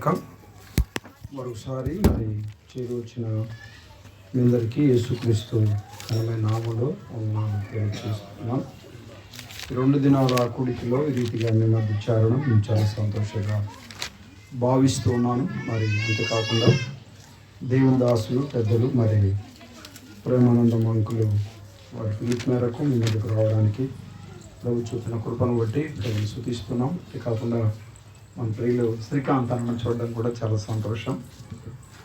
గాక. మరొకసారి మరి చేరి వచ్చిన మీ అందరికీ యేసుక్రీస్తు ఘనమైన నామములో వందనాలు తెలియజేస్తున్నాం. 2 దినాల కూడికలో ఈ రీతిగా మీ మధ్య చేరడం నేను చాలా సంతోషంగా భావిస్తూ ఉన్నాను. మరి అంతేకాకుండా దేవుని దాసులు పెద్దలు మరి ప్రేమానందం అంకులు వారి పిలుపు మేరకు మీ మధ్యకు రావడానికి ప్రభు చూపిన కృపను బట్టి ప్రభుని స్తుతిస్తున్నాం. అంతేకాకుండా మన ప్రియులు శ్రీకాంత్ అన్నను చూడడం కూడా చాలా సంతోషం.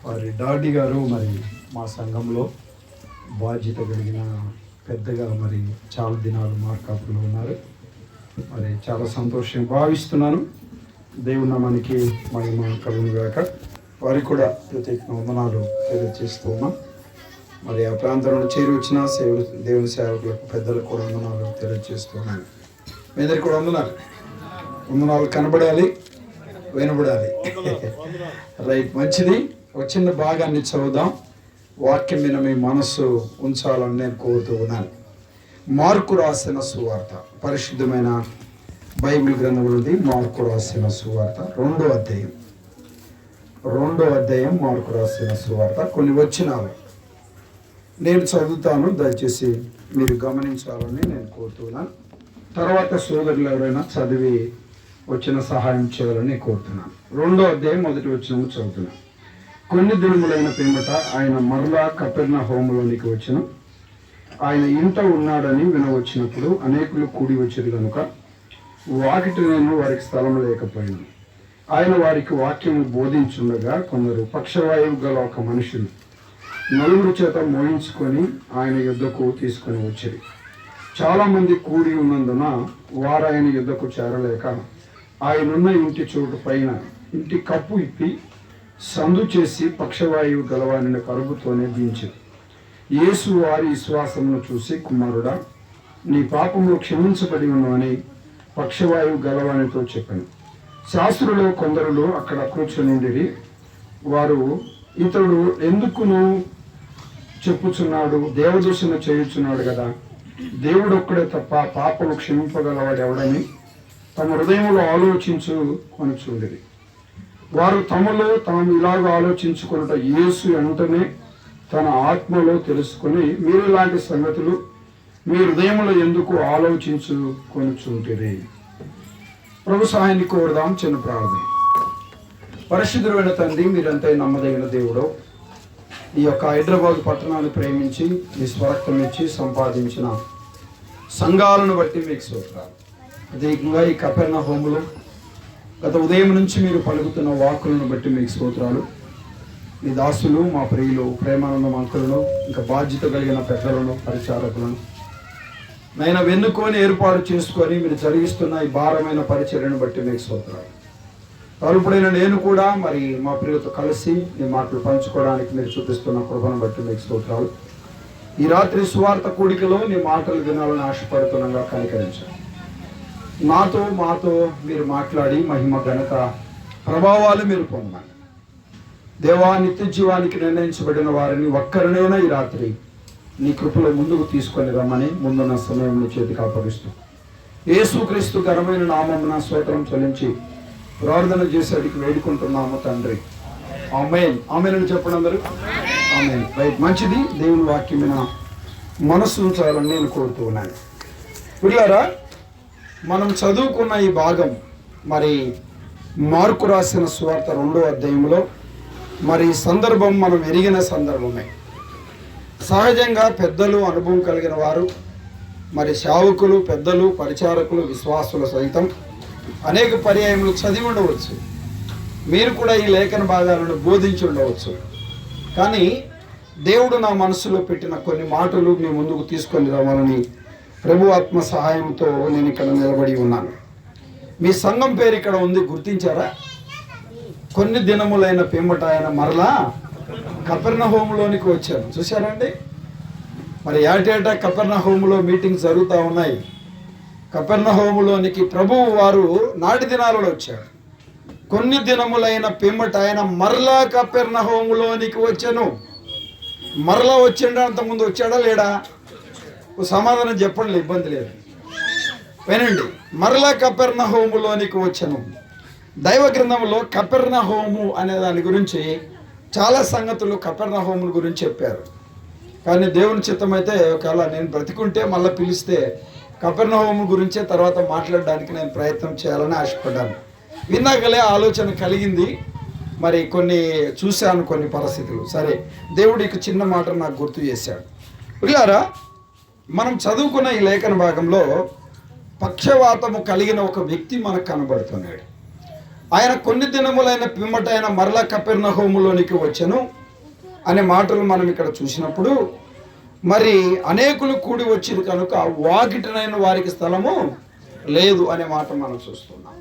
వారి డాడీ గారు మరి మా సంఘంలో బాధ్యత కలిగిన పెద్దగా మరి చాలా దినాలు మార్కాపులో ఉన్నారు. మరి చాలా సంతోషం భావిస్తున్నాను. దేవుని నామానికి మహిమ కలుగును గాక. వారికి కూడా ప్రత్యేక వందనాలు తెలియజేస్తూ ఉన్నాం. మరి ఆ ప్రాంతంలో చేరి వచ్చిన దేవుని సేవకులకు పెద్దలకు కూడా వందనాలు తెలియజేస్తున్నాను. మీ అందరికి కూడా వందనాలు కనబడాలి, వినబడాలి. రైట్, మంచిది. ఒక చిన్న భాగాన్ని చదువుదాం. వాక్యం మీద మీ మనస్సు ఉంచాలని నేను కోరుతూ ఉన్నాను. మార్కు రాసిన సువార్త, పరిశుద్ధమైన బైబిల్ గ్రంథం ఉంది. మార్కు రాసిన సువార్త 2వ అధ్యాయం మార్కు రాసిన సువార్త. కొన్ని వచనాలు నేను చదువుతాను, దయచేసి మీరు గమనించాలని నేను కోరుతున్నాను. తర్వాత సోదరులు ఎవరైనా చదివి వచ్చిన సహాయం చేయాలని కోరుతున్నాను. 2వ అధ్యాయం 1వ వచనం చదువుతున్నాను. కొన్ని దినములైన పిమ్మట ఆయన మరలా కపెర్నహూములోనికి వచ్చెను. ఆయన ఇంట ఉన్నాడని వినవచ్చినప్పుడు అనేకులు కూడి వచ్చేది కనుక వాకిట నేను వారికి స్థలం లేకపోయింది. ఆయన వారికి వాక్యము బోధించుండగా కొందరు పక్షవాయువు గల ఒక మనుషులు 4 చేత మోయించుకొని ఆయన యుద్ధకు తీసుకొని వచ్చేది. చాలామంది కూడి ఉన్నందున వారు ఆయన యుద్ధకు చేరలేక ఆయనున్న ఇంటి చోటు పైన ఇంటి కప్పు ఇప్పి సందు చేసి పక్షవాయువు గలవానిని కరుపుతోనే దించారు. యేసు వారి విశ్వాసమును చూసి, కుమారుడా, నీ పాపములు క్షమించబడి ఉన్నవని పక్షవాయువు గలవానితో చెప్పాను. శాస్త్రులు కొందరులు అక్కడ కూర్చొని వారు, ఇతడు ఎందుకును చెప్పుచున్నాడు, దేవదూషణ చేయుచున్నాడు కదా, దేవుడు ఒక్కడే తప్ప పాపలు క్షమింపగలవాడు ఎవడని తమ హృదయంలో ఆలోచించుకొనుచుండిరి. వారు తమలో తాము ఇలాగ ఆలోచించుకొనుట యేసు వెంటనే తన ఆత్మలో తెలుసుకొని, మీరు ఇలాంటి సంగతులు మీ హృదయంలో ఎందుకు ఆలోచించుకొనుచుంటిరి? ప్రభు సహాయాన్ని కోరుదాం. చిన్న ప్రార్థన. పరిశుద్ధుడైన తండ్రి, మీరంతా నమ్మదగిన దేవుడు. ఈ యొక్క హైదరాబాద్ పట్టణాన్ని ప్రేమించి మీ స్వరక్తం ఇచ్చి సంపాదించిన సంఘాలను బట్టి మీకు స్తోత్రాలు. అదేవిధంగా ఈ కపెర్నహూములో గత ఉదయం నుంచి మీరు పలుకుతున్న వాక్కులను బట్టి మీకు స్తోత్రాలు. మీ దాసులు, మా ప్రియులు, ప్రేమానందం అంకులను, ఇంకా బాధ్యత కలిగిన పెద్దలను, పరిచారకులను నైనా వెన్నుకొని ఏర్పాటు చేసుకొని మీరు జరిగిస్తున్న ఈ భారమైన పరిచర్యను బట్టి మీకు స్తోత్రాలు. తలుపుడైన నేను కూడా మరి మా ప్రియులతో కలిసి మీ మాటలు పంచుకోవడానికి మీరు చూపిస్తున్న కృపను బట్టి మీకు స్తోత్రాలు. ఈ రాత్రి సువార్త కూడికలో నీ మాటలు వినాలని ఆశపడుతున్నగా కనికరించారు. మాతో మీరు మాట్లాడి మహిమ, ఘనత, ప్రభావాలు మీరు పొందాలి. దేవా, నిత్య జీవానికి నిర్ణయించబడిన వారిని ఒక్కరినైనా ఈ రాత్రి నీ కృపలో ముందుకు తీసుకొని రమ్మని ముందున్న సమయం నీ చేతికి అప్పగిస్తూ యేసుక్రీస్తు ఘనమైన నామమున స్తోత్రం చెల్లించి ప్రార్థన చేసేటికి వేడుకుంటున్నాము తండ్రి. ఆమేన్. ఆమేన్ అని చెప్పండి అందరూ. ఆమేన్. రైట్, మంచిది. దేవుని వాక్యమైన మనస్సు ఉంచాలని నేను కోరుతూ ఉన్నాను. పిల్లారా, మనం చదువుకున్న ఈ భాగం మరి మార్కు రాసిన సువార్త 2వ అధ్యాయంలో మరి సందర్భం మనం ఎరిగిన సందర్భమే. సహజంగా పెద్దలు, అనుభవం కలిగిన వారు, మరి సేవకులు, పెద్దలు, పరిచారకులు, విశ్వాసులు సైతం అనేక పర్యాయములు చదివి ఉండవచ్చు. మీరు కూడా ఈ లేఖన భాగాలను బోధించి ఉండవచ్చు. కానీ దేవుడు నా మనసులో పెట్టిన కొన్ని మాటలు మీ ముందుకు తీసుకొని రావాలని ప్రభు ఆత్మ సహాయంతో నేను ఇక్కడ నిలబడి ఉన్నాను. మీ సంఘం పేరు ఇక్కడ ఉంది, గుర్తించారా? కొన్ని దినములైన పిమ్మట ఆయన మరలా కపెర్నహూములోనికి వచ్చారు. చూశారండి? మరి ఏటేటా కపెర్నహూములో మీటింగ్స్ జరుగుతూ ఉన్నాయి. కపెర్నహూములోనికి ప్రభువు వారు నాటి దినాలలో వచ్చాడు. కొన్ని దినములైన పిమ్మట ఆయన మరలా కపెర్నహూములోనికి వచ్చాను. మరలా వచ్చిండా? అంతకుముందు వచ్చాడా లేడా? సమాధానం చెప్పండి, ఇబ్బంది లేదు. వినండి. మరలా కపెర్నహూములోనికి వచ్చాను. దైవ గ్రంథంలో కపెర్నహూము అనే దాని గురించి చాలా సంగతులు కపెర్నహూము గురించి చెప్పారు. కానీ దేవుని చిత్తం అయితే ఒకవేళ నేను బ్రతికుంటే మళ్ళీ పిలిస్తే కపెర్నహూము గురించే తర్వాత మాట్లాడడానికి నేను ప్రయత్నం చేయాలని ఆశపడ్డాను. విన్నాకలే ఆలోచన కలిగింది. మరి కొన్ని చూశాను, కొన్ని పరిస్థితులు. సరే, దేవుడు ఇక చిన్న మాట నాకు గుర్తు చేశాడు. పిల్లారా, మనం చదువుకున్న ఈ లేఖన భాగంలో పక్షవాతము కలిగిన ఒక వ్యక్తి మనకు కనబడుతున్నాడు. ఆయన కొన్ని దినములైన పిమ్మట ఆయన మరలా కపెర్నహూములోనికి వచ్చెను అనే మాటలు మనం ఇక్కడ చూసినప్పుడు, మరి అనేకులు కూడి వచ్చింది కనుక వాకిటనైన వారికి స్థలము లేదు అనే మాట మనం చూస్తున్నాం.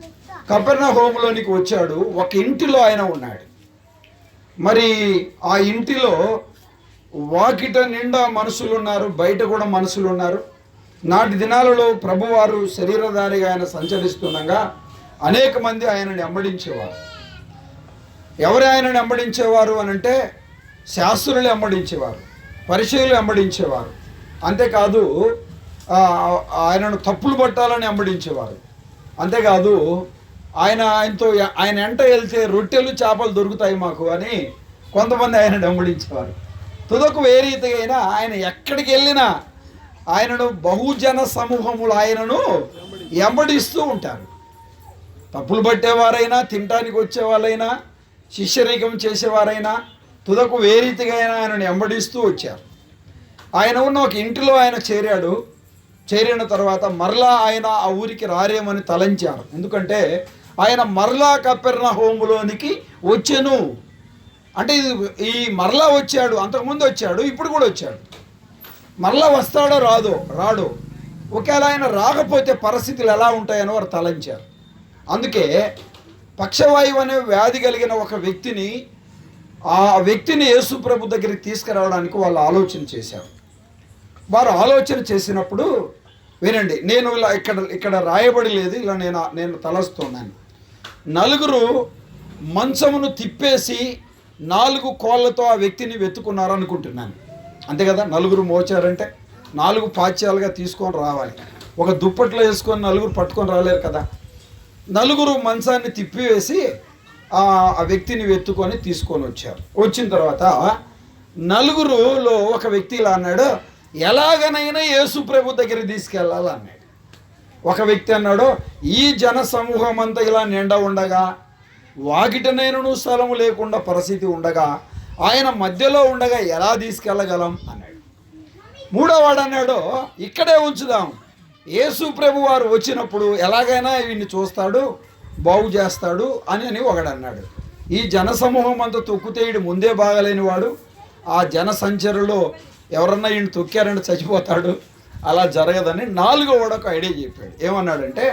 కపెర్నహూములోనికి వచ్చాడు. ఒక ఇంటిలో ఆయన ఉన్నాడు. మరి ఆ ఇంటిలో వాకిట నిండా మనుషులు ఉన్నారు, బయట కూడా మనుషులు ఉన్నారు. నాటి దినాలలో ప్రభువారు శరీరధారిగా ఆయన సంచరిస్తుండగా అనేక మంది ఆయనని వెంబడించేవారు. ఎవరు ఆయనని వెంబడించేవారు అని అంటే శాస్త్రులు వెంబడించేవారు, పరిచయులు వెంబడించేవారు. అంతేకాదు ఆయనను తప్పులు పట్టాలని వెంబడించేవారు. అంతేకాదు ఆయన ఎంట వెళ్తే రొట్టెలు చేపలు దొరుకుతాయి మాకు అని కొంతమంది ఆయన వెంబడించేవారు. తుదకు ఏ రీతిగా అయినా ఆయన ఎక్కడికి వెళ్ళినా ఆయనను బహుజన సమూహములు ఆయనను వెంబడిస్తూ ఉంటారు. తప్పులు పట్టేవారైనా, తినటానికి వచ్చేవాళ్ళైనా, శిష్యరికం చేసేవారైనా తుదకు ఏ రీతిగా అయినా ఆయనను వెంబడిస్తూ వచ్చారు. ఆయన ఉన్న ఒక ఇంటిలో ఆయన చేరాడు. చేరిన తర్వాత మరలా ఆయన ఆ ఊరికి రారేమని తలంచారు. ఎందుకంటే ఆయన మరలా కపెర్నహూములోనికి వచ్చెను అంటే ఈ మరలా వచ్చాడు, అంతకుముందు వచ్చాడు, ఇప్పుడు కూడా వచ్చాడు. మరలా వస్తాడో రాడో, ఒకవేళ ఆయన రాకపోతే పరిస్థితులు ఎలా ఉంటాయని వారు తలంచారు. అందుకే పక్షవాయువు అనే వ్యాధి కలిగిన ఒక వ్యక్తిని, ఆ వ్యక్తిని యేసు ప్రభు దగ్గరికి తీసుకురావడానికి వాళ్ళు ఆలోచన చేశారు. వారు ఆలోచన చేసినప్పుడు వినండి, నేను ఇలా ఇక్కడ రాయబడి లేదు, ఇలా నేను తలస్తున్నాను. నలుగురు మంచమును తిప్పేసి 4 కోళ్ళతో ఆ వ్యక్తిని వెతుకున్నారు అనుకుంటున్నాను. అంతే కదా, నలుగురు మోచారంటే 4 పాచ్యాలుగా తీసుకొని రావాలి. ఒక దుప్పట్లో వేసుకొని నలుగురు పట్టుకొని రాలేరు కదా. నలుగురు మంచాన్ని తిప్పివేసి ఆ వ్యక్తిని వెతుకొని తీసుకొని వచ్చారు. వచ్చిన తర్వాత నలుగురులో ఒక వ్యక్తి ఇలా అన్నాడు, ఎలాగనైనా యేసు ప్రభు దగ్గరికి తీసుకెళ్ళాలన్నాడు. ఒక వ్యక్తి అన్నాడు, ఈ జన సమూహం అంతా ఇలా నిండా ఉండగా, వాకిటనైనను స్థలము లేకుండా పరిస్థితి ఉండగా, ఆయన మధ్యలో ఉండగా ఎలా తీసుకెళ్ళగలం అన్నాడు. మూడోవాడు అన్నాడు, ఇక్కడే ఉంచుదాం, యేసు ప్రభు వారు వచ్చినప్పుడు ఎలాగైనా వీడిని చూస్తాడు, బాగు చేస్తాడు అని ఒకడు అన్నాడు. ఈ జనసమూహం అంతా తొక్కితే వీడు ముందే బాగలేని వాడు, ఆ జన సంచరులో ఎవరన్నా ఈయన తొక్కారంటే చచ్చిపోతాడు, అలా జరగదని 4వ ఒక ఐడియా చెప్పాడు. ఏమన్నాడంటే,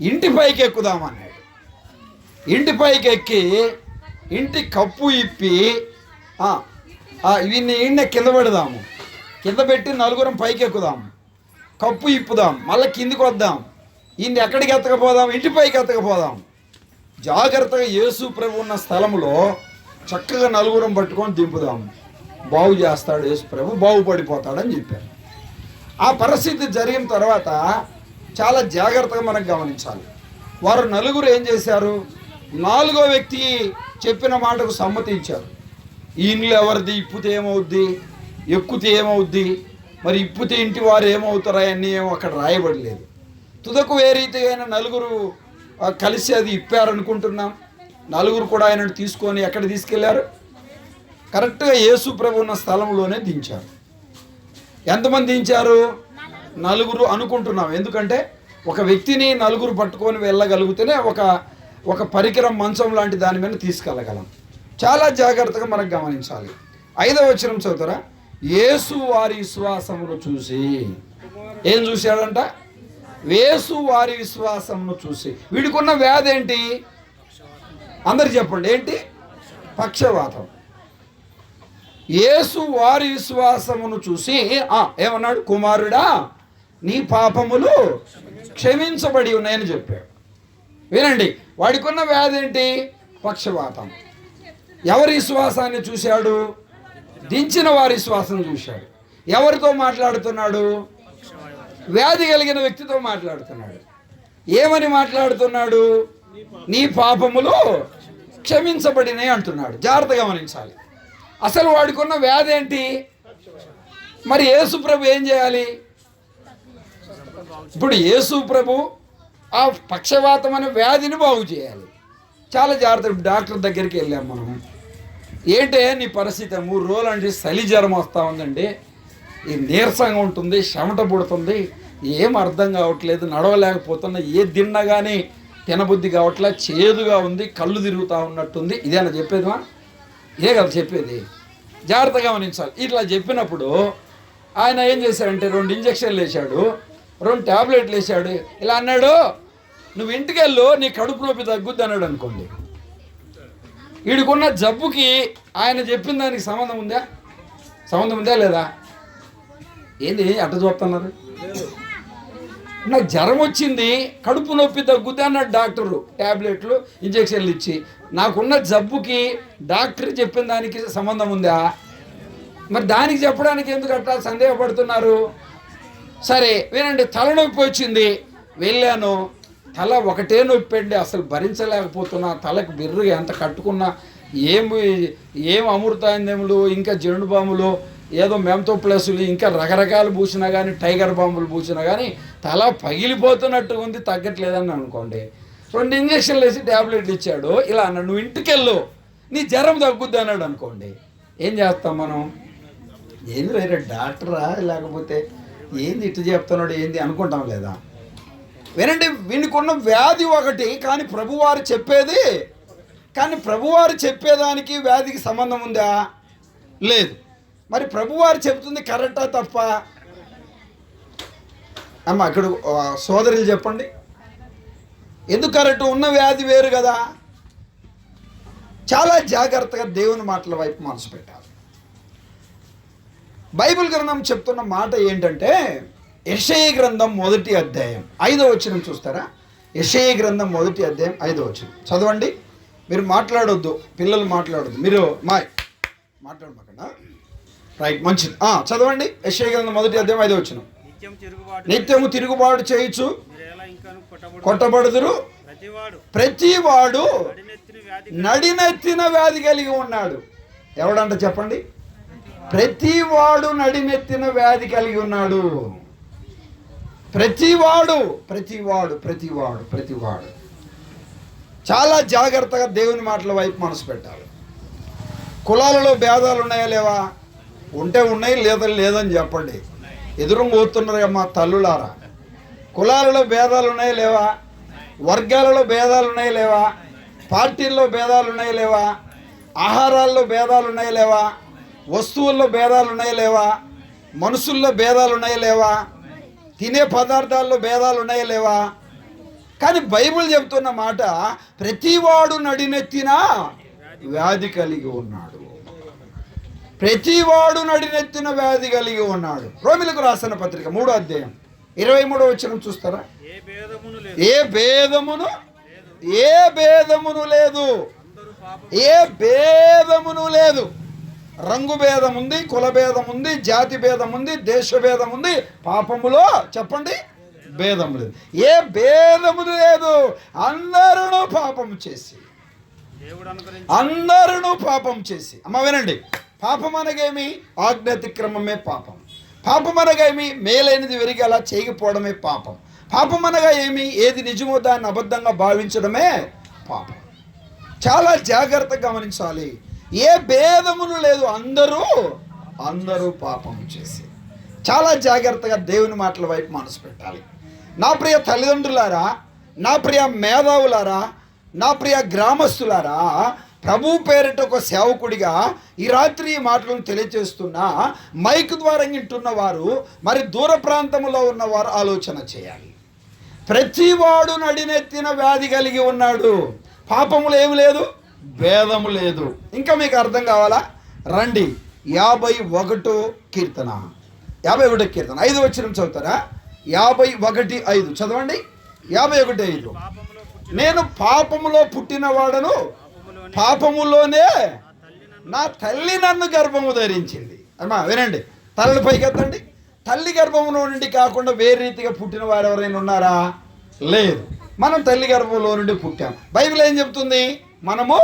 ఇంటి పైకి ఎక్కుదామన్నాడు. ఇంటి పైకి ఎక్కి ఇంటి కప్పు ఇప్పి ఈయన కింద పెడదాము, కింద పెట్టి నలుగురం పైకి ఎక్కుదాము, కప్పు ఇప్పుదాం, మళ్ళీ కిందికి వద్దాం, ఈయన ఎక్కడికి ఎత్తకపోదాం, ఇంటి పైకి ఎత్తకపోదాం, జాగ్రత్తగా యేసు ప్రభు ఉన్న స్థలంలో చక్కగా నలుగురం పట్టుకొని దింపుదాం, బాగు చేస్తాడు యేసు ప్రభు, బాగుపడిపోతాడని చెప్పారు. ఆ పరిస్థితి జరిగిన తర్వాత చాలా జాగ్రత్తగా మనకు గమనించాలి. వారు నలుగురు ఏం చేశారు, 4వ వ్యక్తి చెప్పిన మాటకు సమ్మతించారు. ఈ ఇల్లు ఎవరిది, ఇప్పితే ఏమవుద్ది, ఎక్కుతే ఏమవుద్ది, మరి ఇప్పితే ఇంటి వారు ఏమవుతారా అని ఏమో అక్కడ రాయబడలేదు. తుదకు ఏ రీతిగా నలుగురు కలిసి అది ఇప్పారనుకుంటున్నాం. నలుగురు కూడా ఆయనను తీసుకొని ఎక్కడ తీసుకెళ్లారు, కరెక్ట్గా యేసు ప్రభు ఉన్న స్థలంలోనే దించారు. ఎంతమంది దించారు, 4 అనుకుంటున్నాం. ఎందుకంటే ఒక వ్యక్తిని 4 పట్టుకొని వెళ్ళగలిగితేనే ఒక పరికరం, మంచం లాంటి దాని మీద తీసుకెళ్ళగలం. చాలా జాగ్రత్తగా మనకు గమనించాలి. 5వ వచనం చదువుతారా, యేసు వారి విశ్వాసమును చూసి, ఏం చూశాడంట, యేసు వారి విశ్వాసమును చూసి. వీడికున్న వ్యాధి ఏంటి, అందరు చెప్పండి, ఏంటి, పక్షవాతం. యేసు వారి విశ్వాసమును చూసి ఏమన్నాడు, కుమారుడా నీ పాపములు క్షమించబడి ఉన్నాయని చెప్పాడు. వినండి, వాడికున్న వ్యాధి ఏంటి, పక్షవాతం. ఎవరి విశ్వాసాన్ని చూశాడు, దించిన వారి విశ్వాసం చూశాడు. ఎవరితో మాట్లాడుతున్నాడు, వ్యాధి కలిగిన వ్యక్తితో మాట్లాడుతున్నాడు. ఏమని మాట్లాడుతున్నాడు, నీ పాపములు క్షమించబడినాయి అంటున్నాడు. జాగ్రత్తగా గమనించాలి. అసలు వాడికున్న వ్యాధి ఏంటి? మరి యేసు ప్రభు ఏం చేయాలి? ఇప్పుడు యేసు ప్రభు ఆ పక్షవాతం అనే వ్యాధిని బాగు చేయాలి. చాలా జాగ్రత్త. డాక్టర్ దగ్గరికి వెళ్ళాం మనం. ఏంటే నీ పరిస్థితి? 3 రోజులు అంటే చలి జ్వరం వస్తూ ఉందండి, ఈ నీరసంగా ఉంటుంది, చెమట పుడుతుంది, ఏం అర్థం కావట్లేదు, నడవలేకపోతున్నా, ఏ తిన్నా కానీ తినబుద్ధి కావట్లే, చేదుగా ఉంది, కళ్ళు తిరుగుతూ ఉన్నట్టుంది. ఇదేనా చెప్పేదిమా? ఇదే కదా చెప్పేది. జాగ్రత్తగా గమనించాలి. ఇట్లా చెప్పినప్పుడు ఆయన ఏం చేశాడంటే 2 ఇంజక్షన్లు వేసాడు, 2 ట్యాబ్లెట్లు వేసాడు. ఇలా అన్నాడు, నువ్వు ఇంటికి వెళ్ళు, నీ కడుపు నొప్పి తగ్గుద్ది అన్నాడు అనుకోండి. వీడికున్న జబ్బుకి ఆయన చెప్పిన దానికి సంబంధం ఉందా లేదా? ఏంది అట్ట చూస్తున్నారు? నాకు జ్వరం వచ్చింది, కడుపు నొప్పి తగ్గుద్ది అన్నాడు డాక్టరు, ట్యాబ్లెట్లు ఇంజక్షన్లు ఇచ్చి. నాకున్న జబ్బుకి డాక్టర్ చెప్పిన దానికి సంబంధం ఉందా? మరి దానికి చెప్పడానికి ఎందుకు అట్లా సందేహపడుతున్నారు? సరే వినండి, తలనొప్పి వచ్చింది, వెళ్ళాను, తల ఒకటే నొప్పి అండి, అసలు భరించలేకపోతున్నా, తలకు బిర్రుగా ఎంత కట్టుకున్నా ఏం అమృతాందములు, ఇంకా జండు బాంబులు, ఏదో మెంతో ప్లస్లు, ఇంకా రకరకాలు పూసినా కానీ, టైగర్ బాంబులు పూసినా కానీ తల పగిలిపోతున్నట్టు ఉంది, తగ్గట్లేదని అనుకోండి. 2 ఇంజక్షన్లు వేసి ట్యాబ్లెట్లు ఇచ్చాడు. ఇలా అన్నాడు, నువ్వు ఇంటికి వెళ్ళు, నీ జ్వరం తగ్గుద్ది అన్నాడు అనుకోండి. ఏం చేస్తాం మనం? ఏంది వేరే డాక్టరా, లేకపోతే ఏంది ఇట్లా చెప్తున్నాడు ఏంది అనుకుంటాం లేదా? వినండి, వీనికున్న వ్యాధి ఒకటి, కానీ ప్రభువారు చెప్పేదానికి వ్యాధికి సంబంధం ఉందా? లేదు. మరి ప్రభువారు చెప్తుంది కరెక్టా తప్ప? అమ్మ ఇక్కడ సోదరులు చెప్పండి, ఎందుకు కరెక్ట్? ఉన్న వ్యాధి వేరు కదా. చాలా జాగ్రత్తగా దేవుని మాటల వైపు మనసు పెట్టాలి. బైబిల్ గ్రంథం చెప్తున్న మాట ఏంటంటే, యెషయా గ్రంథం 1వ అధ్యాయం 5వ వచనం చూస్తారా? యెషయా గ్రంథం 1వ అధ్యాయం 5వ వచనం చదవండి. మీరు మాట్లాడొద్దు, పిల్లలు మాట్లాడొద్దు, మీరు మాట్లాడమాకండి. రైట్, మంచిది. చదవండి. యెషయా గ్రంథం 1వ అధ్యాయం 5వ వచనం. నిత్యము తిరుగుబాటు చేయుచు కొట్టబడుదురు, ప్రతివాడు నడినెత్తిన వ్యాధి కలిగి ఉన్నాడు. ఎవడంట చెప్పండి? ప్రతివాడు నడినెత్తిన వ్యాధి కలిగి ఉన్నాడు. ప్రతివాడు. చాలా జాగ్రత్తగా దేవుని మాటల వైపు మనసు పెట్టాలి. కులాలలో భేదాలు ఉన్నాయా లేవా? ఉంటే ఉన్నాయి, లేదని చెప్పండి. ఎదురుగా పోతున్నారు మా తల్లులారా. కులాలలో భేదాలు ఉన్నాయా లేవా? వర్గాలలో భేదాలు ఉన్నాయా లేవా? పార్టీల్లో భేదాలు ఉన్నాయా లేవా? ఆహారాల్లో భేదాలు ఉన్నాయా లేవా? వస్తువుల్లో భేదాలు ఉన్నాయా లేవా? మనుషుల్లో భేదాలు ఉన్నాయా లేవా? తినే పదార్థాల్లో భేదాలు ఉన్నాయా లేవా? కానీ బైబిల్ చెబుతున్న మాట, ప్రతివాడు నడినెత్తిన వ్యాధి కలిగి ఉన్నాడు. ప్రతివాడు నడినెత్తిన వ్యాధి కలిగి ఉన్నాడు. రోమిలకు రాసిన పత్రిక 3వ అధ్యాయం 23వ వచనం చూస్తారా? ఏ భేదమును లేదు. రంగు భేదం ఉంది, కుల భేదం ఉంది, జాతి భేదం ఉంది, దేశ భేదం ఉంది, పాపములో చెప్పండి భేదం లేదు. ఏ భేదము లేదు. అందరూ పాపం చేసి అమ్మ వినండి, పాపం అనగేమి? ఆజ్ఞాతిక్రమమే పాపం. పాపం అనగా ఏమి? మేలైనది వెరిగి అలా చేయకపోవడమే పాపం. పాపం అనగా ఏమి? ఏది నిజమో దాన్ని అబద్ధంగా భావించడమే పాపం. చాలా జాగ్రత్తగా గమనించాలి. ఏ భేదములు లేదు, అందరూ పాపం చేసి. చాలా జాగ్రత్తగా దేవుని మాటల వైపు మనసు పెట్టాలి. నా ప్రియ తల్లిదండ్రులారా, నా ప్రియ మేధావులారా, నా ప్రియ గ్రామస్తులారా, ప్రభు పేరిట ఒక సేవకుడిగా ఈ రాత్రి ఈ మాటలను తెలియజేస్తున్నా మైక్ ద్వారా వింటున్న వారు, మరి దూర ప్రాంతంలో ఉన్నవారు ఆలోచన చేయాలి. ప్రతివాడు నడినెత్తిన వ్యాధి కలిగి ఉన్నాడు. పాపములు ఏమి లేదు, భేదము లేదు. ఇంకా మీకు అర్థం కావాలా? రండి 51వ కీర్తన 5వ వచనం చదువుతారా? 51:5 చదవండి. 51:5 నేను పాపములో పుట్టిన వాడను, పాపములోనే నా తల్లి నన్ను గర్భము ధరించింది. అమ్మా వినండి, తలలు పైకెత్తండి. తల్లి గర్భములో నుండి కాకుండా వేరే రీతిగా పుట్టిన వారు ఎవరైనా ఉన్నారా? లేదు. మనం తల్లి గర్భంలో నుండి పుట్టాం. బైబిల్ ఏం చెప్తుంది? మనము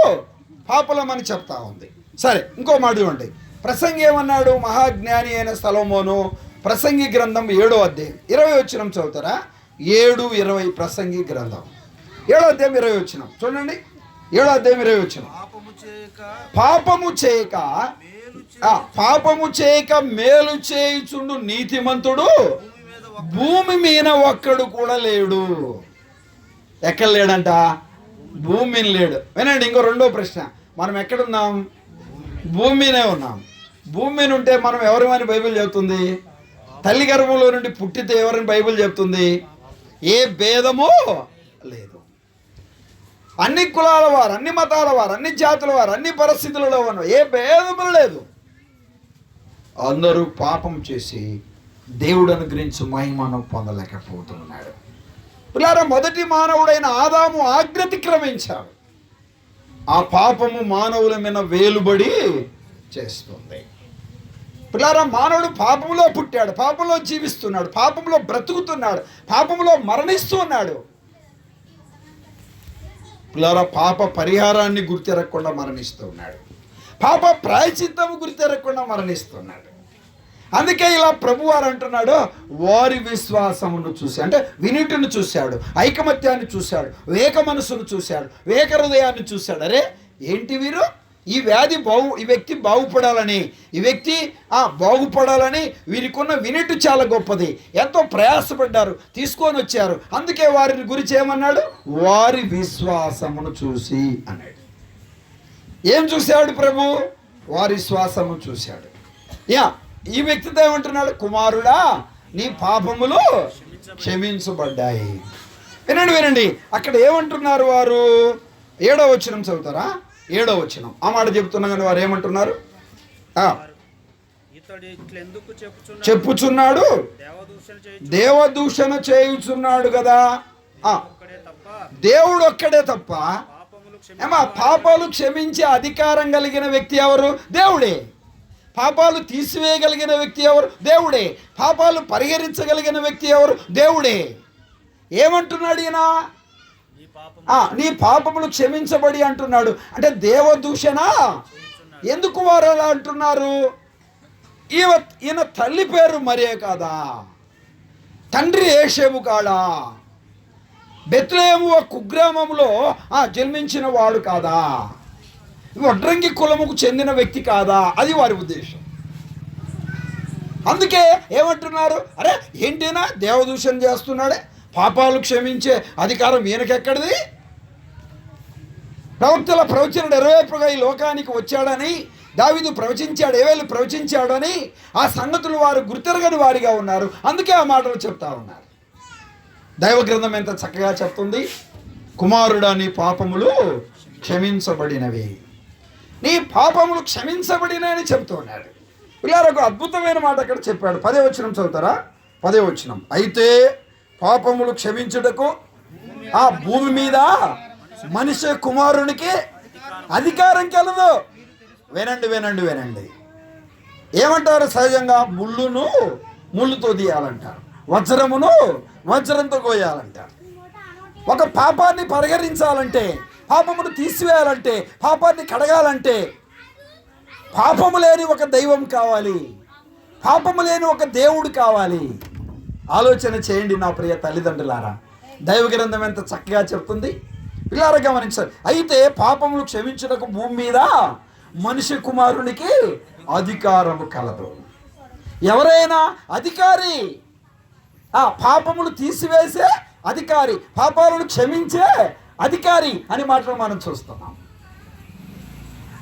పాపులమని చెప్తా ఉంది. సరే, ఇంకో మాట చూడండి. ప్రసంగి ఏమన్నాడు? మహాజ్ఞాని అయిన సొలొమోను ప్రసంగి గ్రంథం 7వ అధ్యాయం 20 వచనం చదువుతారా? 7:20 ప్రసంగి గ్రంథం 7వ అధ్యాయం 20 వచనం చూడండి. 7వ అధ్యాయం 20 వచనం. పాపము చేయక మేలు చేయుచుండు నీతిమంతుడు భూమి మీద ఒక్కడు కూడా లేడు. ఎక్కడ లేడంట? భూమి మీద లేడు. వినండి, ఇంకో రెండో ప్రశ్న. మనం ఎక్కడున్నాం? భూమి మీదే ఉన్నాం. భూమి మీద ఉంటే మనం ఎవరమని బైబిల్ చెప్తుంది? తల్లి గర్భంలో నుండి పుట్టితే ఎవరని బైబిల్ చెప్తుంది? ఏ భేదము లేదు. అన్ని కులాల వారు, అన్ని మతాల వారు, అన్ని జాతుల వారు, అన్ని పరిస్థితులలో ఉన్నారు. ఏ భేదము లేదు. అందరూ పాపం చేసి దేవుడు అనుగ్రహించి మహిమను పొందలేకపోతున్నాడు. పిల్లారా, మొదటి మానవుడైన ఆదాము ఆజ్ఞాతిక్రమించాడు. ఆ పాపము మానవుల మీద వేలుబడి చేస్తుంది. పిల్లారా, మానవుడు పాపంలో పుట్టాడు, పాపంలో జీవిస్తున్నాడు, పాపంలో బ్రతుకుతున్నాడు, పాపంలో మరణిస్తూ ఉన్నాడు. పిల్లారా, పాప పరిహారాన్ని గుర్తెరగకుండా మరణిస్తున్నాడు. పాప ప్రాయశ్చిత్తము గుర్తెరగకుండా మరణిస్తున్నాడు. అందుకే ఇలా ప్రభువారు అంటున్నాడు, వారి విశ్వాసమును చూసి, అంటే వినుటిని చూశాడు, ఐకమత్యాన్ని చూశాడు, వేక మనసును చూశాడు, వేక హృదయాన్ని చూశాడు. అరే ఏంటి వీరు? ఈ వ్యాధి ఈ వ్యక్తి బాగుపడాలని, ఈ వ్యక్తి బాగుపడాలని వీరికున్న వినుటి చాలా గొప్పది. ఎంతో ప్రయాసపడ్డారు, తీసుకొని వచ్చారు. అందుకే వారిని గురించి ఏమన్నాడు? వారి విశ్వాసమును చూసి అన్నాడు. ఏం చూశాడు ప్రభు? వారి విశ్వాసము చూశాడు. ఈ వ్యక్తితో ఏమంటున్నాడు? కుమారుడా, నీ పాపములు క్షమించబడ్డాయి. వినండి, అక్కడ ఏమంటున్నారు వారు? 7వ వచనం చదువుతారా? 7వ వచనం ఆ మాట చెప్తున్నా కానీ వారు ఏమంటున్నారు? చెప్పుచున్నాడు, దేవదూషణ చేయుచున్నాడు కదా. దేవుడు ఒక్కడే తప్ప పాపాలు క్షమించే అధికారం కలిగిన వ్యక్తి ఎవరు? దేవుడే. పాపాలు తీసివేయగలిగిన వ్యక్తి ఎవరు? దేవుడే. పాపాలు పరిహరించగలిగిన వ్యక్తి ఎవరు? దేవుడే. ఏమంటున్నాడు ఈయన? నీ పాపములు క్షమించబడి అంటున్నాడు. అంటే దేవదూషణ. ఎందుకు వారు అలా అంటున్నారు? ఈయన తల్లి పేరు మరియే కాదా? తండ్రి యేసేపు కాడా? బెత్లెహేము కుగ్రామంలో జన్మించిన వాడు కాదా? వడ్రంగి కులముకు చెందిన వ్యక్తి కాదా? అది వారి ఉద్దేశం. అందుకే ఏమంటున్నారు? అరే ఏంటినా దేవదూషణ చేస్తున్నాడే, పాపాలు క్షమించే అధికారం ఈయనకెక్కడిది? ప్రవక్తల ప్రవచన నెరవేర్పుగా ఈ లోకానికి వచ్చాడని దావీదు ప్రవచించాడు, ఏవేలు ప్రవచించాడని ఆ సంగతులు వారు గుర్తెరగని వారిగా ఉన్నారు. అందుకే ఆ మాటలు చెప్తా ఉన్నారు. దైవ గ్రంథం ఎంత చక్కగా చెప్తుంది. కుమారుడా, నీ పాపములు క్షమించబడినవి, నీ పాపములు క్షమించబడినని చెప్తూ ఉన్నాడు. ఇలా ఒక అద్భుతమైన మాట అక్కడ చెప్పాడు. 10వ వచనం చదువుతారా? 10వ వచనం. అయితే పాపములు క్షమించుటకు ఆ భూమి మీద మనిషి కుమారునికి అధికారం కలదు. వినండి. ఏమంటారు? సహజంగా ముళ్ళును ముళ్ళుతో తీయాలంటారు, వజ్రమును వజ్రంతో కోయాలంటారు. ఒక పాపాన్ని పరిహరించాలంటే, పాపమును తీసివేయాలంటే, పాపాన్ని కడగాలంటే పాపము లేని ఒక దైవం కావాలి, పాపము లేని ఒక దేవుడు కావాలి. ఆలోచన చేయండి నా ప్రియ తల్లిదండ్రులారా. దైవ గ్రంథం ఎంత చక్కగా చెప్తుంది. పిల్లారా గమనించాలి. అయితే పాపములు క్షమించుటకు భూమి మీద మనిషి కుమారునికి అధికారము కలదు. ఎవరైనా అధికారి, పాపములు తీసివేసే అధికారి, పాపాలను క్షమించే అధికారి అని మాత్రం మనం చూస్తున్నాం.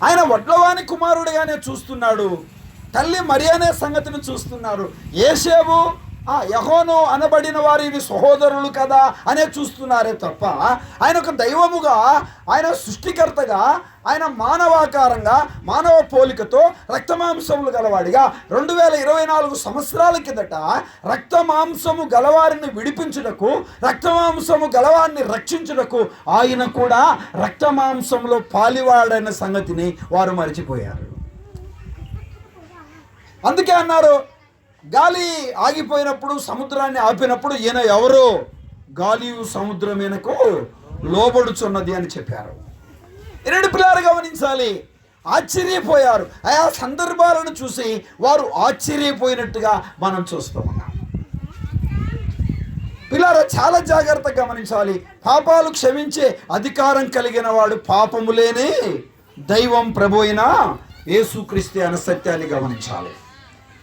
ఆయన వడ్లవాని కుమారుడిగానే చూస్తున్నాడు. తల్లి మరి అనే సంగతిని చూస్తున్నారు. యేసేపు యెహోను అనబడిన వారి సహోదరులు కదా అనే చూస్తున్నారే తప్ప ఆయన ఒక దైవముగా, ఆయన సృష్టికర్తగా, ఆయన మానవాకారంగా, మానవ పోలికతో రక్తమాంసములు గలవాడిగా 2024 సంవత్సరాల కిందట రక్తమాంసము గలవారిని విడిపించుటకు, రక్తమాంసము గలవారిని రక్షించుటకు ఆయన కూడా రక్తమాంసంలో పాలివాడైన సంగతిని వారు మరిచిపోయారు. అందుకే అన్నారు, గాలి ఆగిపోయినప్పుడు, సముద్రాన్ని ఆపినప్పుడు ఈయన ఎవరు? గాలియు సముద్రమేనకు లోబడుచున్నది అని చెప్పారు. ఎన్నడు పిల్లలు గమనించాలి, ఆశ్చర్యపోయారు. ఆయా సందర్భాలను చూసి వారు ఆశ్చర్యపోయినట్టుగా మనం చూస్తూ ఉన్నాం. పిల్లలు చాలా జాగ్రత్తగా గమనించాలి. పాపాలు క్షమించే అధికారం కలిగిన వాడు పాపము లేని దైవం ప్రభు అయిన యేసుక్రీస్తు అనే సత్యాన్ని గమనించాలి.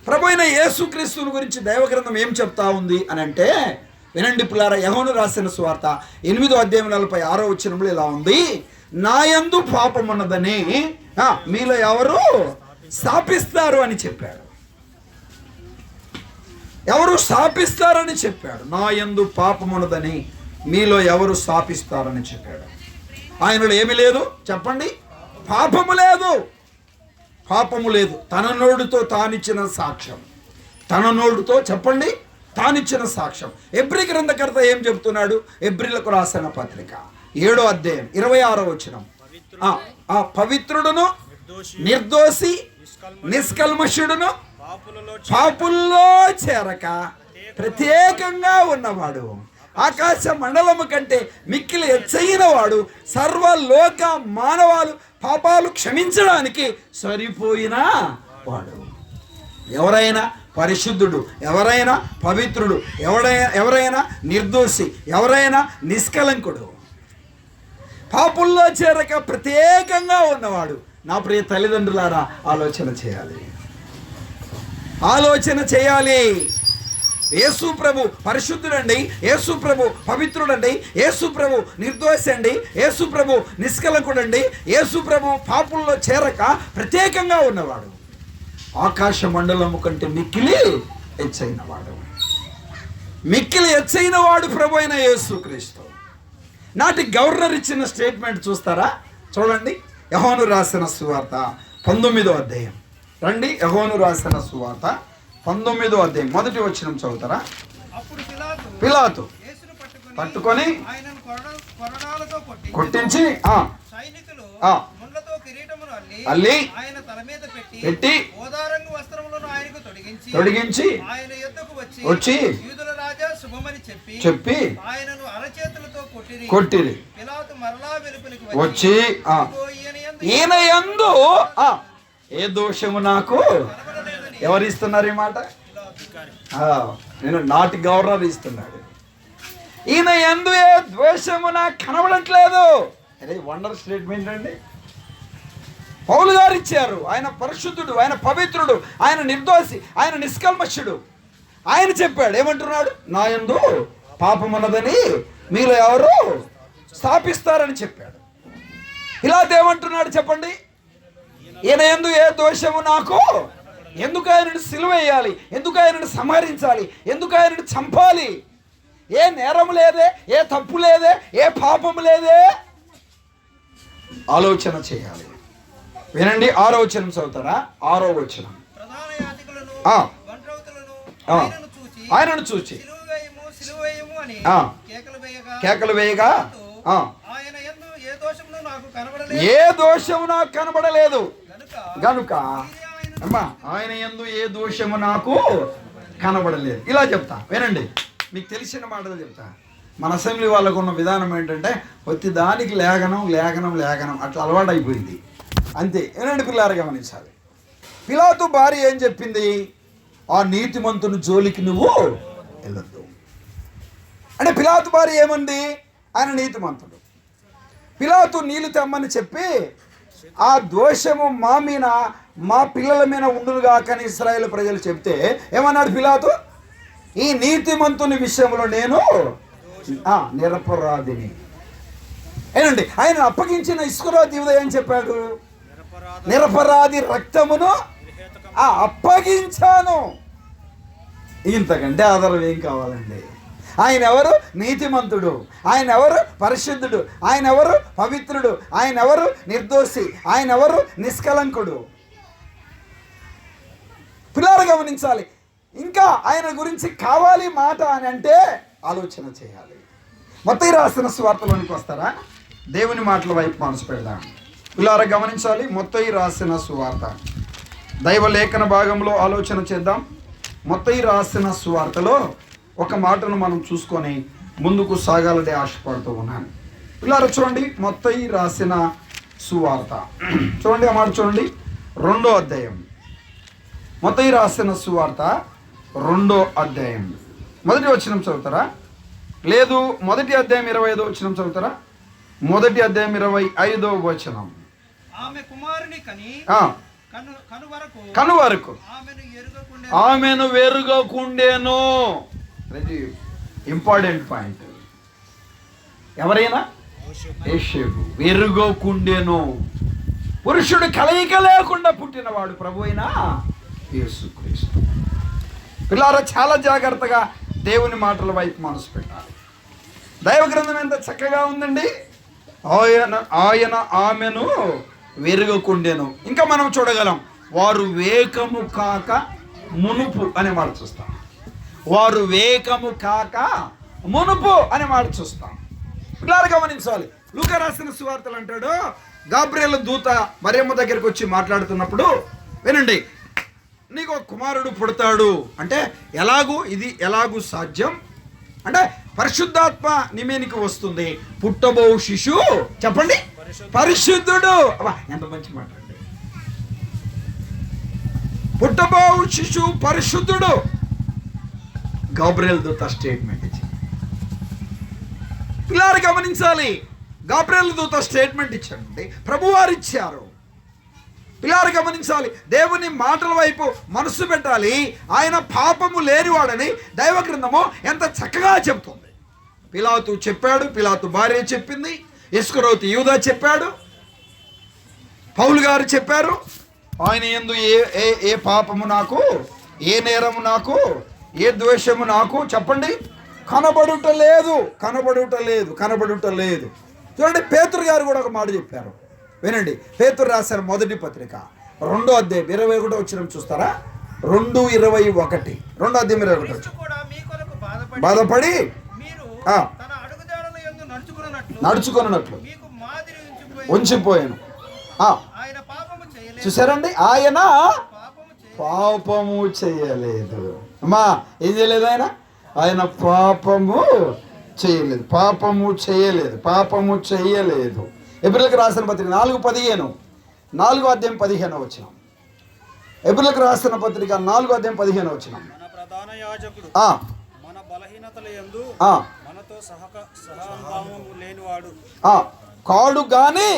ప్రభు అయిన యేసుక్రీస్తుని గురించి దైవగ్రంథం ఏం చెప్తా ఉంది అని అంటే, వినండి పిల్లారా, యోహాను రాసిన సువార్త 8వ అధ్యాయం 46వ వచనంలో ఇలా ఉంది, నా యందు పాపమున్నదని మీలో ఎవరు శాపిస్తారు అని చెప్పాడు. ఎవరు శాపిస్తారని చెప్పాడు. నా యందు పాపమున్నదని మీలో ఎవరు శాపిస్తారని చెప్పాడు. ఆయనలో ఏమీ లేదు చెప్పండి, పాపము లేదు, పాపము లేదు. తన నోటితో తానిచ్చిన సాక్ష్యం, తన నోటితో చెప్పండి తానిచ్చిన సాక్ష్యం. ఎబ్రీ గ్రంథకర్త ఏం చెప్తున్నాడు? ఎబ్రీలకు రాసిన పత్రిక 7వ అధ్యాయం 26వ వచనం, పవిత్రుడును నిర్దోషి నిష్కల్మషుడును పాపుల్లో చేరక ప్రత్యేకంగా ఉన్నవాడు, ఆకాశ మండలము కంటే మిక్కిలి ఎచ్చైన వాడు, సర్వలోక మానవాలు పాపాలు క్షమించడానికి సరిపోయిన వాడు. ఎవరైనా పరిశుద్ధుడు, ఎవరైనా పవిత్రుడు, ఎవరైనా నిర్దోషి, ఎవరైనా నిష్కలంకుడు, పాపుల్లో చేరక ప్రత్యేకంగా ఉన్నవాడు. నా ప్రియ తల్లిదండ్రులారా, ఆలోచన చేయాలి, ఆలోచన చేయాలి. యేసు ప్రభు పరిశుద్ధుడండి, యేసు ప్రభు పవిత్రుడండి, యేసు ప్రభు నిర్దోషి అండి, యేసు ప్రభు నిష్కలంకుడండి, యేసు ప్రభు పాపుల్లో చేరక ప్రత్యేకంగా ఉన్నవాడు, ఆకాశ మండలము కంటే మిక్కిలి ఎచ్చైన వాడు. మిక్కిలి ఎచ్చైన వాడు ప్రభు అయిన యేసుక్రీస్తు. నాటి గవర్నర్ ఇచ్చిన స్టేట్మెంట్ చూస్తారా? చూడండి, యోహాను రాసిన సువార్త 19వ అధ్యాయం. రండి, యోహాను రాసిన సువార్త 19వ అధ్యాయం 1వ వచనం చదువుతారా? పిలాతు పట్టుకొని కొట్టించి అల్లి పెట్టి తొడిగించి వచ్చి చెప్పి కొట్టిరి. వచ్చి ఈయన యందు ఏ దోషము నాకు ఎవరు ఇస్తున్నారు ఈ మాట? నేను నాటి గవర్నర్ ఇస్తున్నాడు. ఈయన యందు ఏ ద్వేషము నాకు కనబడట్లేదు. అదే వండర్ స్టేట్మెంట్ అండి. పౌలు గారు ఇచ్చారు. ఆయన పరిశుద్ధుడు, ఆయన పవిత్రుడు, ఆయన నిర్దోషి, ఆయన నిష్కల్మషుడు. ఆయన చెప్పాడు, ఏమంటున్నాడు? నా యందు పాపమున్నదని మీలో ఎవరు స్థాపిస్తారని చెప్పాడు. ఇలా ఏమంటున్నాడు చెప్పండి? ఈయన యందు ఏ దోషము నాకు, ఎందుకు ఆయనను సిలువ వేయాలి, ఎందుకు ఆయనను సంహరించాలి, ఎందుకు ఆయనను చంపాలి? ఏ నేరం లేదే, ఏ తప్పు లేదే, ఏ పాపం లేదే. ఆలోచన చేయాలి. వినండి, 6వ వచనం చదువుతారా? 6వ వచనం. ఆయనను చూచి కేకలు వేయగా ఏ దోషము నాకు కనబడలేదు గనుక అమ్మా ఆయన యందు ఏ దోషము నాకు కనబడలేదు. ఇలా చెప్తా, వినండి, మీకు తెలిసిన మాటలు చెప్తా. మన అసెంబ్లీ వాళ్ళకు ఉన్న విధానం ఏంటంటే ప్రతి దానికి లేఖనం లేఖనం లేఖనం అట్లా అలవాటు అయిపోయింది అంతే. వినండి పిల్లారు, గమనించాలి. పిలాతు భార్య ఏం చెప్పింది? ఆ నీతిమంతుని జోలికి నువ్వు వెళ్ళొద్దు అంటే పిలాతు భార్య ఏమంది? ఆయన నీతిమంతుడు. పిలాతు నీళ్ళు తెమ్మని చెప్పి ఆ దోషము మా మీద మా పిల్లల మీద ఉండునుగా కానీ ఇశ్రాయేలు ప్రజలు చెప్తే ఏమన్నాడు పిలాతు? ఈ నీతిమంతుని విషయంలో నేను నిరపరాధిని. ఏనండి, ఆయన అప్పగించిన ఇస్కరియోతు యూదా ఏం చెప్పాడు? నిరపరాధి రక్తమును అప్పగించాను. ఇంతకంటే ఆధారం ఏం కావాలండి? ఆయన ఎవరు? నీతిమంతుడు. ఆయన ఎవరు? పరిశుద్ధుడు. ఆయన ఎవరు? పవిత్రుడు. ఆయన ఎవరు? నిర్దోషి. ఆయన ఎవరు? నిష్కలంకుడు. పిల్లలు గమనించాలి. ఇంకా ఆయన గురించి కావాలి మాట అని అంటే ఆలోచన చేయాలి. మత్తయి రాసిన సువార్తలోనికి వస్తారా? దేవుని మాటల వైపు మనసు పెడదాం. పిల్లలు గమనించాలి. మత్తయి రాసిన సువార్త దైవ లేఖన భాగంలో ఆలోచన చేద్దాం. మత్తయి రాసిన సువార్తలో ఒక మాటను మనం చూసుకొని ముందుకు సాగాలని ఆశపడుతూ ఉన్నాను. పిల్లలు చూడండి, మత్తయి రాసిన సువార్త చూడండి, ఆ మాట చూడండి, 2వ అధ్యాయం. మత్తయి రాసిన సువార్త 2వ అధ్యాయం మొదటి వచనం చదువుతారా? లేదు, మొదటి అధ్యాయం 25వ వచనం చదువుతారా? మొదటి అధ్యాయం 25వ వచనం. కను వరకు ఆమెను వెరుగకుండెను. Important point. ఎవరైనా యేషేపు వెరుగకుండెను. పురుషుడు కలయిక లేకుండా పుట్టినవాడు ప్రభు అయిన యేసుక్రీస్తు. పిల్లారా, చాలా జాగ్రత్తగా దేవుని మాటల వైపు మనసు పెట్టాలి. దైవ గ్రంథం ఎంత చక్కగా ఉందండి. ఆయన ఆమెను వెరుగకుండెను. ఇంకా మనం చూడగలం, వారు వేకము కాక మునుపు అనే మాట చూస్తాం. వారు వేకము కాక మునుపు అనే మాట చూస్తాం. పిల్లలు గమనించాలి. లూకా రాసిన సువార్తలు అంటాడు, గాబ్రియేలు దూత మరియమ్మ దగ్గరికి వచ్చి మాట్లాడుతున్నప్పుడు, వినండి, నీకు ఒక కుమారుడు పుడతాడు అంటే ఎలాగూ సాధ్యం అంటే పరిశుద్ధాత్మ నిమేనికి వస్తుంది, పుట్టబో శిశువు చెప్పండి పరిశుద్ధుడు. ఎంత మంచి మాట అండి. పుట్టబో శిశువు పరిశుద్ధుడు. గాబ్రియేలు దూత స్టేట్మెంట్ ఇచ్చింది. పిల్లలు గమనించాలి, గాబ్రియేలు దూత స్టేట్మెంట్ ఇచ్చాడండి, ప్రభువారు ఇచ్చారు. పిల్లలు గమనించాలి, దేవుని మాటల వైపు మనసు పెట్టాలి. ఆయన పాపము లేనివాడని దైవ గ్రంథము ఎంత చక్కగా చెబుతుంది. పిలాతు చెప్పాడు, పిలాతు భార్య చెప్పింది, ఇస్కరియోతు యూదా చెప్పాడు, పౌలు గారు చెప్పారు. ఆయన యందు ఏ పాపము నాకు, ఏ నేరము నాకు, ఏ ద్వేషము నాకు చెప్పండి కనబడుట లేదు. చూడండి, పేతురు గారు కూడా ఒక మాట చెప్పారు. వినండి, పేతురు రాసిన మొదటి పత్రిక 2వ అధ్యాయం 21వ వచనం చూస్తారా? 2:21. 2వ అధ్యాయం 21. బాధపడి నడుచుకున్నట్లు ఉంచిపోయాను. చూసారండి, ఆయన పాపము చేయలేదు. అమ్మా, ఏం చేయలేదు? ఆయన పాపము చేయలేదు. ఎబ్రిలకు రాసిన పత్రిక 4:15, 4వ అధ్యాయం 15వ వచనం. ఎబ్రిలకు రాసిన పత్రిక 4వ అధ్యాయం 15వ వచనం. మన ప్రధాన యాజకుడు మన బలహీనతల యందు మనతో సహభావము లేనివాడు కాడు గాని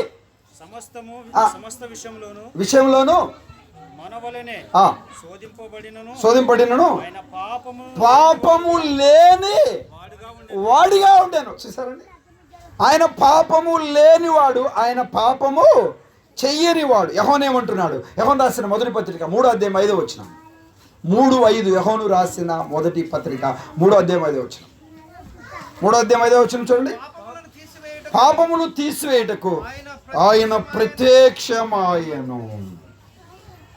సమస్త విషయంలోను మన వలెనే శోధింపబడినను ఆయన పాపము లేని వాడిగా ఉండెను. చూసారండి, ఆయన పాపము లేనివాడు, ఆయన పాపము చెయ్యనివాడు. యెహోను ఏమంటున్నాడు? యెహోను రాసిన మొదటి పత్రిక 3వ అధ్యాయం 5వ వచనం. 3:5. యెహోను రాసిన మొదటి పత్రిక 3వ అధ్యాయం 5వ వచనం. 3వ అధ్యాయం 5వ వచనం చూడండి. పాపములు తీసివేయుటకు ఆయన ప్రత్యక్షమాయను.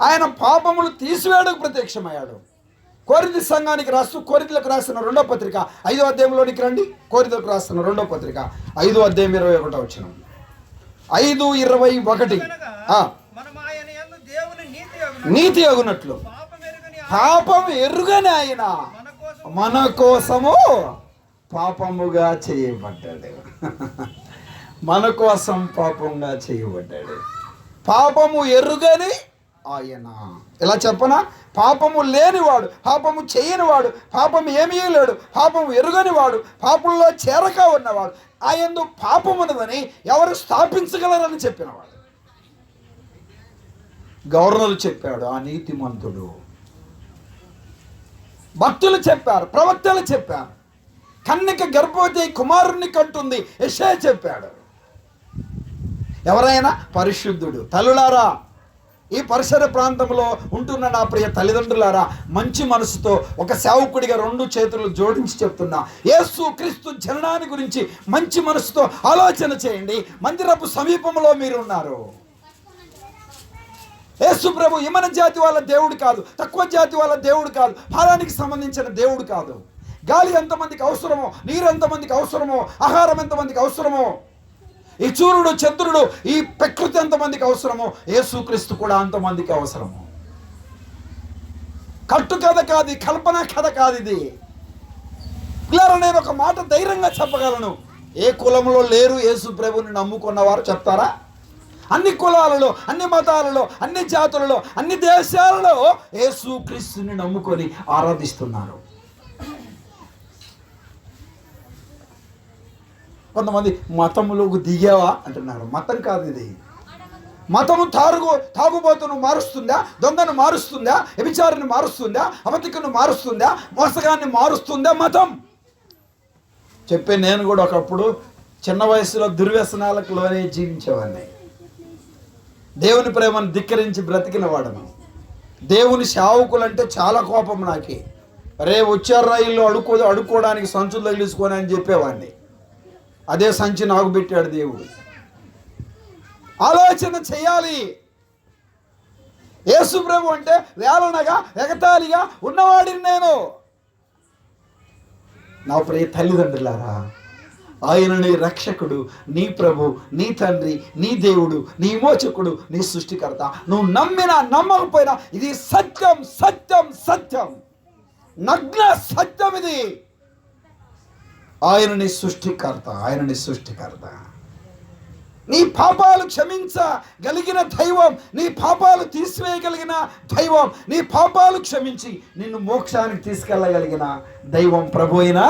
ఆయన పాపములు తీసివేయడానికి ప్రత్యక్షమయ్యాడు. కొరింథీ సంఘానికి రాస్తూ కొరింథీలకు రాసిన 2వ పత్రిక 5వ అధ్యాయంలోనికి రండి. కొరింథీలకు రాసిన 2వ పత్రిక 5వ అధ్యాయం 21వ వచనం. 5:21. నీతి అగునట్లు పాపం ఎరుగని ఆయన మన కోసము పాపముగా చేయబడ్డాడు. మన కోసం పాపంగా చేయబడ్డాడు. పాపము ఎరుగని ఆయన. ఇలా చెప్పనా? పాపము లేనివాడు, పాపము చేయనివాడు, పాపము ఏమీ లేడు, పాపము ఎరుగనివాడు, పాపంలో చేరక ఉన్నవాడు, ఆయన పాపమున్నదని ఎవరు స్థాపించగలరని చెప్పినవాడు. గవర్నర్ చెప్పాడు, ఆ నీతిమంతుడు. భక్తులు చెప్పారు, ప్రవక్తలు చెప్పారు, కన్యక గర్భవతి కుమారుణ్ణి కంటుంది యెషయా చెప్పాడు. ఎవరైనా పరిశుద్ధుడు. తల్లులారా, ఈ పరిసర ప్రాంతంలో ఉంటున్న నా ప్రియ తల్లిదండ్రులారా, మంచి మనసుతో ఒక సేవకుడిగా 2 చేతులు జోడించి చెప్తున్నా, యేసు క్రీస్తు జననాన్ని గురించి మంచి మనసుతో ఆలోచన చేయండి. మందిరపు సమీపంలో మీరు ఉన్నారు. యేసు ప్రభు యమన జాతి వాళ్ళ దేవుడు కాదు, తక్కువ జాతి వాళ్ళ దేవుడు కాదు, ఫలానికి సంబంధించిన దేవుడు కాదు. గాలి ఎంతమందికి అవసరమో, నీరు ఎంతమందికి అవసరమో, ఆహారం ఎంతమందికి అవసరమో, ఈ సూర్యుడు చంద్రుడు, ఈ ప్రకృతి ఎంతమందికి అవసరమో, యేసుక్రీస్తు కూడా అంతమందికి అవసరము. కట్టు కథ కాదు, కల్పన కథ కాదు ఇది. ఇలా నేను ఒక మాట ధైర్యంగా చెప్పగలను, ఏ కులంలో లేరు యేసు ప్రభుని నమ్ముకున్నవారు చెప్తారా? అన్ని కులాలలో, అన్ని మతాలలో, అన్ని జాతులలో, అన్ని దేశాలలో యేసు క్రీస్తుని నమ్ముకొని ఆరాధిస్తున్నారు. కొంతమంది మతములోకి దిగావా అంటున్నారు. మతం కాదు ఇది. మతము తాగుబోతును మారుస్తుందా? దొంగను మారుస్తుందా? వ్యభిచారిని మారుస్తుందా? అబద్ధికును మారుస్తుందా? మోసగాన్ని మారుస్తుందా మతం? చెప్పే నేను కూడా ఒకప్పుడు చిన్న వయసులో దుర్వ్యసనాలకు లోనే జీవించేవాడిని. దేవుని ప్రేమను ధిక్కరించి బ్రతికిన వాడను. దేవుని సేవకులంటే చాలా కోపం నాకే. అరే వచ్చారు రైల్లో అడుక్కోవడానికి సంచులు తగిలిసుకొని అని చెప్పేవాడిని. అదే సంచి నాకు పెట్టాడు దేవుడు. ఆలోచన చేయాలి. యేసు ప్రభు అంటే వేలనగా ఎగతాళిగా ఉన్నవాడిని నేను. నా ప్రియ తల్లిదండ్రులారా, ఆయన నీ రక్షకుడు, నీ ప్రభు, నీ తండ్రి, నీ దేవుడు, నీ మోచకుడు, నీ సృష్టికర్త. నువ్వు నమ్మినా నమ్మకపోయినా ఇది సత్యం, సత్యం, సత్యం, నగ్న సత్యం. ఇది ఆయన నీ సృష్టికర్త, ఆయన నీ సృష్టికర్త. నీ పాపాలు క్షమించగలిగిన దైవం, నీ పాపాలు తీసివేయగలిగిన దైవం, నీ పాపాలు క్షమించి నిన్ను మోక్షానికి తీసుకెళ్ళగలిగిన దైవం ప్రభు అయిన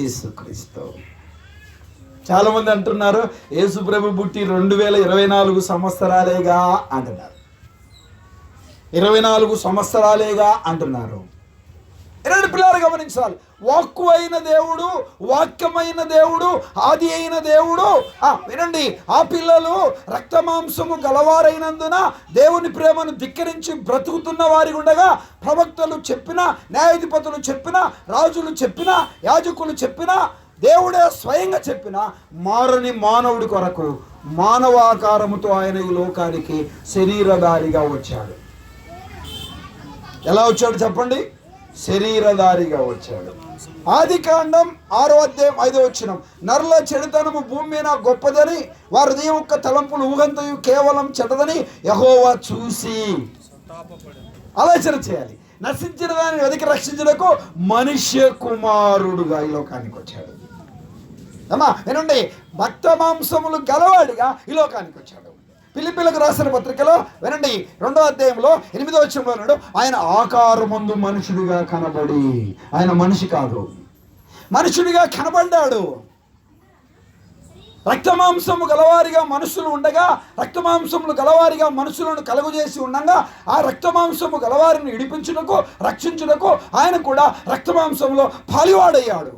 యేసుక్రీస్తు. చాలామంది అంటున్నారు యేసు ప్రభు పుట్టి 2024 సంవత్సరాలేగా అంటున్నారు. 24 సంవత్సరాలేగా అంటున్నారు. రెండు పిల్లలు గమనించాలి. వాక్కు అయిన దేవుడు, వాక్యమైన దేవుడు, ఆది అయిన దేవుడు. వినండి, ఆ పిల్లలు రక్తమాంసము గలవారైనందున దేవుని ప్రేమను ధిక్కరించి బ్రతుకుతున్న వారి ఉండగా ప్రవక్తలు చెప్పినా, న్యాయాధిపతులు చెప్పినా, రాజులు చెప్పినా, యాజకులు చెప్పినా, దేవుడే స్వయంగా చెప్పిన మారని మానవుడి కొరకు మానవాకారముతో ఆయన ఈ లోకానికి శరీరధారిగా వచ్చాడు. ఎలా వచ్చాడు చెప్పండి? శరీరధారిగా వచ్చాడు. ఆదికాండం 6వ అధ్యాయం 5వ వచనం, నరుల చెడుతనము భూమి మీద గొప్పదని, వారి దేవుని యొక్క తలంపులు ఊహంతయు కేవలం చెడ్డదని యెహోవా చూసి. ఆలోచన చేయాలి. నశించిన దాన్ని వెతికి రక్షించుటకు మనుష్య కుమారుడుగా ఈ లోకానికి వచ్చాడు. అమ్మా వినండి, భక్త మాంసములు గలవాడిగా ఈ లోకానికి వచ్చాడు. ఫిలిప్పీలకు రాసిన పత్రికలో వినండి 2వ అధ్యాయంలో 8వ వచనంలో ఉన్నాడు, ఆయన ఆకారమందు మనుషుడిగా కనబడి, ఆయన మనిషి కాదు, మనుషుడిగా కనబడ్డాడు. రక్తమాంసము గలవారిగా మనుషులు ఉండగా, రక్తమాంసములు గలవారిగా మనుషులను కలుగజేసి ఉండగా, ఆ రక్తమాంసము గలవారిని విడిపించుటకు, రక్షించుటకు ఆయన కూడా రక్తమాంసంలో పాలివాడయ్యాడు.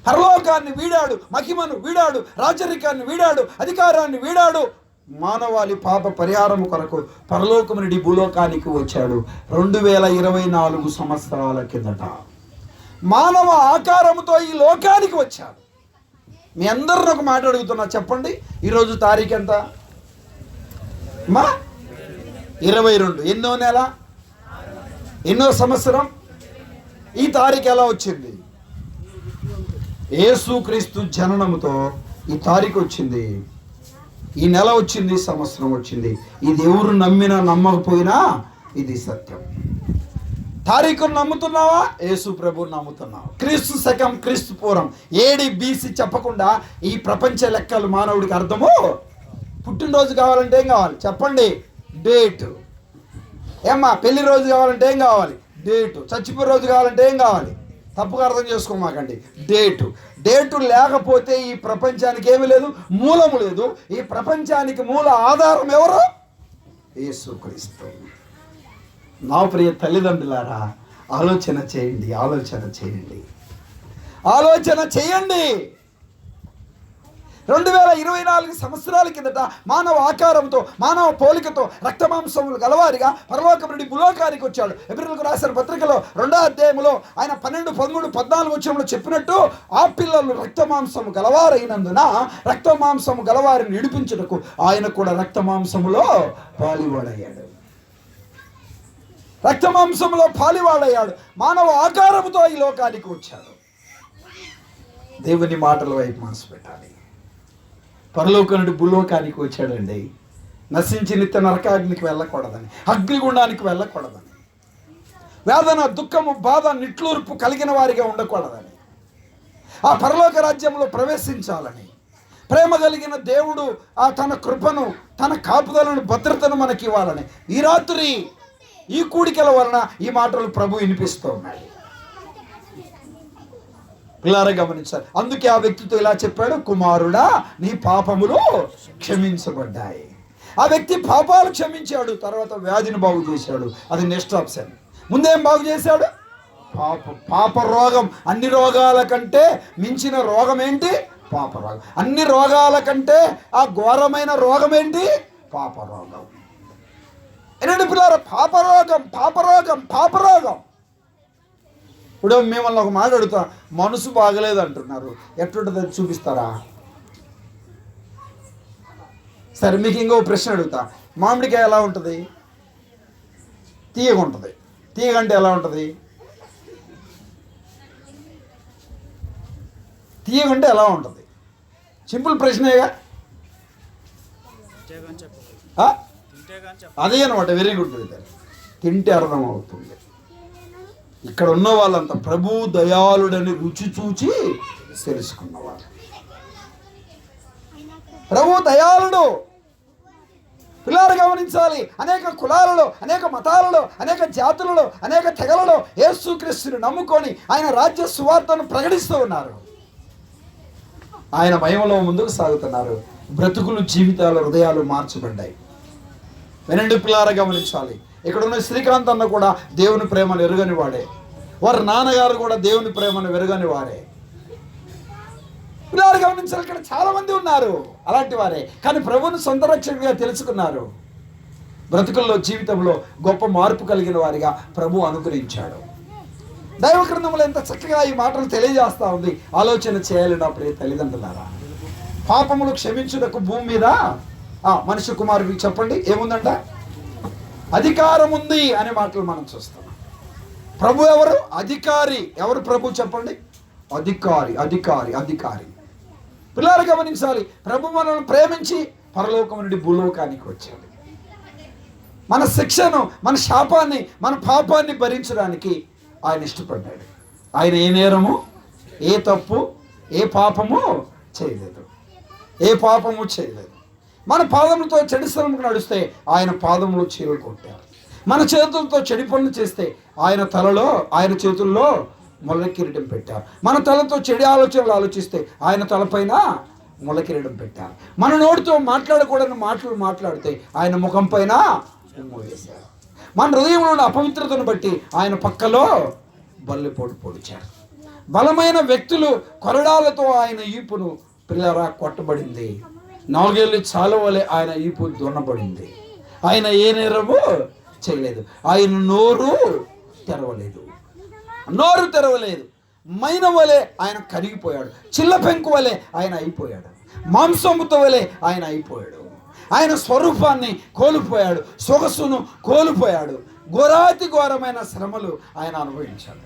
పరలోకాన్ని వీడాడు, మహిమను వీడాడు, రాజరికాన్ని వీడాడు, అధికారాన్ని వీడాడు. మానవాళి పాప పరిహారం కొరకు పరలోకము నుండి భూలోకానికి వచ్చాడు 2024 సంవత్సరాల కిందట. మానవ ఆకారముతో ఈ లోకానికి వచ్చాడు. మీ అందరిని ఒక మాట అడుగుతున్నా, చెప్పండి, ఈరోజు తారీఖు ఎంత? 22. ఎన్నో నెల, ఎన్నో సంవత్సరం? ఈ తారీఖు ఎలా వచ్చింది? యేసుక్రీస్తు జననముతో ఈ తారీఖు వచ్చింది, ఈ నెల వచ్చింది, సంవత్సరం వచ్చింది. ఇది ఎవరు నమ్మినా నమ్మకపోయినా ఇది సత్యం. తారీఖును నమ్ముతున్నావా? యేసు ప్రభువుని నమ్ముతున్నావా? క్రీస్తు శకం, క్రీస్తు పూర్వం, AD BC చెప్పకుండా ఈ ప్రపంచ లెక్కలు మానవుడికి అర్థము. పుట్టినరోజు కావాలంటే ఏం కావాలి చెప్పండి? డేటు. ఏమ్మా పెళ్లి రోజు కావాలంటే ఏం కావాలి? డేటు. చచ్చిపోయే రోజు కావాలంటే ఏం కావాలి? తప్పుగా అర్థం చేసుకోమాకండి, డేటు లేకపోతే ఈ ప్రపంచానికి ఏమీ లేదు, మూలము లేదు. ఈ ప్రపంచానికి మూల ఆధారం ఎవరు? యేసుక్రీస్తు. నా ప్రియ తల్లిదండ్రులారా, ఆలోచన చేయండి, ఆలోచన చేయండి, ఆలోచన చేయండి. 2024 సంవత్సరాల కిందట మానవ ఆకారంతో, మానవ పోలికతో, రక్తమాంసములు గలవారిగా పరలోకం నుండి భూలోకానికి వచ్చాడు. ఎబ్రీయులకు రాసిన పత్రికలో 2వ అధ్యాయంలో ఆయన 12, 13, 14 వచనంలో చెప్పినట్టు ఆ పిల్లలు రక్తమాంసము గలవారైనందున రక్తమాంసము గలవారిని విడిపించుటకు ఆయన కూడా రక్తమాంసములో పాలివాడయ్యాడు. రక్తమాంసములో పాలివాడయ్యాడు. మానవ ఆకారముతో ఈ లోకానికి వచ్చాడు. దేవుని మాటల వైపు మనసు పెట్టాలి. పరలోకం నుండి భూలోకానికి వచ్చాడండి. నశించి నిత్య నరకాగ్నికి వెళ్ళకూడదని, అగ్నిగుండానికి వెళ్ళకూడదని, వేదన, దుఃఖము, బాధ, నిట్లూర్పు కలిగిన వారిగా ఉండకూడదని, ఆ పరలోక రాజ్యంలో ప్రవేశించాలని, ప్రేమ కలిగిన దేవుడు ఆ తన కృపను, తన కాపుదలను, భద్రతను మనకి ఇవ్వాలని ఈ రాత్రి ఈ కూడికల వలన ఈ మాటలు ప్రభు వినిపిస్తూ ఉన్నాయి. పిల్లారా గమనించాలి. అందుకే ఆ వ్యక్తితో ఇలా చెప్పాడు, కుమారుడా నీ పాపములు క్షమించబడ్డాయి. ఆ వ్యక్తి పాపాలు క్షమించాడు, తర్వాత వ్యాధిని బాగు చేశాడు. అది నెక్స్ట్ ఆప్షన్. ముందేం బాగు చేశాడు? పాప రోగం. అన్ని రోగాల కంటే మించిన రోగం ఏంటి? పాప రోగం. అన్ని రోగాల కంటే ఆ ఘోరమైన రోగం ఏంటి? పాప రోగం. ఏంటంటే పిల్లలు, పాపరోగం, పాపరోగం, పాపరోగం. ఇప్పుడు మిమ్మల్ని ఒక మాట అడుగుతా, మనసు బాగలేదు అంటున్నారు, ఎట్లుంటుంది అది చూపిస్తారా? సరే, మీకు ఇంకో ప్రశ్న అడుగుతా. మామిడికాయ ఎలా ఉంటుంది? తీయగా ఉంటుంది. తీయగా అంటే ఎలా ఉంటుంది? తీయగా అంటే ఎలా ఉంటుంది? సింపుల్ ప్రశ్నేగా. అదే అనమాట. Very good brother. తింటే అర్థం అవుతుంది. ఇక్కడ ఉన్న వాళ్ళంతా ప్రభు దయాళుడని రుచి చూచి తెలుసుకున్నవారు. ప్రభు దయాళుడు. పిల్లలు గమనించాలి. అనేక కులాలలో, అనేక మతాలలో, అనేక జాతులలో, అనేక తెగలలో యేసుక్రీస్తుని నమ్ముకొని ఆయన రాజ్య సువార్తను ప్రకటిస్తూ ఉన్నారు. ఆయన మహిమలో ముందుకు సాగుతున్నారు. బ్రతుకులు, జీవితాలు, హృదయాలు మార్చబడ్డాయి. వినండి పిల్లారా, గమనించాలి. ఇక్కడ ఉన్న శ్రీకాంత్ అన్న కూడా దేవుని ప్రేమను ఎరుగని వాడే. వారి నాన్నగారు కూడా దేవుని ప్రేమను ఎరుగని వారే. పిల్లారు గమనించాలి. ఇక్కడ చాలా మంది ఉన్నారు అలాంటి వారే. కానీ ప్రభువుని సొంత రక్షకుడిగా తెలుసుకున్నారు. బ్రతుకుల్లో, జీవితంలో గొప్ప మార్పు కలిగిన వారిగా ప్రభు అనుగ్రహించాడు. దైవ గ్రంథంలో ఎంత చక్కగా ఈ మాటలు తెలియజేస్తా ఉంది. ఆలోచన చేయాలి నా ప్రియ తల్లిదండ్రులారా. పాపములు క్షమించుటకు భూమి మీద మనుష్య కుమారుడికి చెప్పండి ఏముందంట? అధికారం ఉంది అనే మాటలు మనం చూస్తాం. ప్రభు ఎవరు? అధికారి. ఎవరు ప్రభు చెప్పండి? అధికారి, అధికారి, అధికారి. పిల్లలు గమనించాలి. ప్రభు మనల్ని ప్రేమించి పరలోకం నుండి భూలోకానికి వచ్చాడు. మన శిక్షను, మన శాపాన్ని, మన పాపాన్ని భరించడానికి ఆయన ఇష్టపడ్డాడు. ఆయన ఏ నేరము, ఏ తప్పు, ఏ పాపము చేయలేదు. ఏ పాపము చేయలేదు. మన పాదములతో చెడు స్థలంకు నడిస్తే ఆయన పాదములు చీరలు కొట్టారు. మన చేతులతో చెడు పనులు చేస్తే ఆయన తలలో, ఆయన చేతుల్లో ముళ్ళ కిరీటం పెట్టారు. మన తలతో చెడు ఆలోచనలు ఆలోచిస్తే ఆయన తలపైన ముళ్ళ కిరీటం పెట్టారు. మన నోటితో మాట్లాడకూడని మాటలు మాట్లాడితే ఆయన ముఖం పైన ఉమ్ము వేశారు. మన హృదయంలోని అపవిత్రతను బట్టి ఆయన పక్కలో బల్లిపోటు పొడిచారు. బలమైన వ్యక్తులు కొరడాలతో ఆయన ఈపును పిల్లరా కొట్టబడింది. 4 ఏళ్ళు చాలవలే ఆయన ఈపు దున్నబడింది. ఆయన ఏ నేరము చేయలేదు. ఆయన నోరు తెరవలేదు. నోరు తెరవలేదు. మైన వలె ఆయన కరిగిపోయాడు. చిల్ల పెంకు వలె ఆయన అయిపోయాడు. మాంసముతో వలె ఆయన అయిపోయాడు. ఆయన స్వరూపాన్ని కోల్పోయాడు. సొగసును కోల్పోయాడు. ఘోరాతి ఘోరమైన శ్రమలు ఆయన అనుభవించాడు.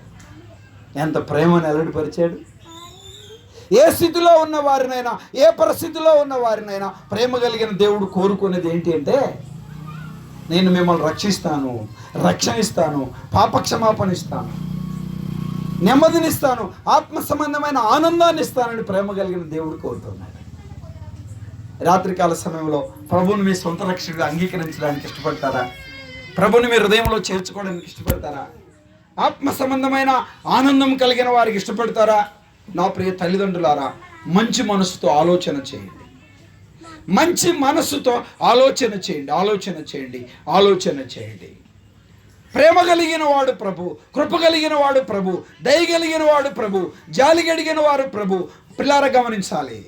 ఎంత ప్రేమను వెల్లడిపరిచాడు. ఏ స్థితిలో ఉన్న వారినైనా, ఏ పరిస్థితిలో ఉన్న వారినైనా ప్రేమ కలిగిన దేవుడు కోరుకునేది ఏంటి అంటే, నేను మిమ్మల్ని రక్షిస్తాను, రక్షణ ఇస్తాను, పాపక్షమాపణ ఇస్తాను, నెమ్మదినిస్తాను, ఆత్మ సంబంధమైన ఆనందాన్ని ఇస్తానని ప్రేమ కలిగిన దేవుడు కోరుతున్నాడు. రాత్రికాల సమయంలో ప్రభువుని మీ సొంత రక్షకుడిగా అంగీకరించడానికి ఇష్టపడతారా? ప్రభుని మీ హృదయంలో చేర్చుకోవడానికి ఇష్టపడతారా? ఆత్మ సంబంధమైన ఆనందం కలిగిన వారికి ఇష్టపడతారా? నా ప్రియ తల్లిదండ్రులారా, మంచి మనసుతో ఆలోచన చేయండి. మంచి మనస్సుతో ఆలోచన చేయండి. ఆలోచన చేయండి. ఆలోచన చేయండి. ప్రేమ కలిగిన వాడు ప్రభు, కృప కలిగిన వాడు ప్రభు, దయ కలిగిన వాడు ప్రభు, జాలి కలిగిన వారు ప్రభు. పిల్లారా గమనించాలి.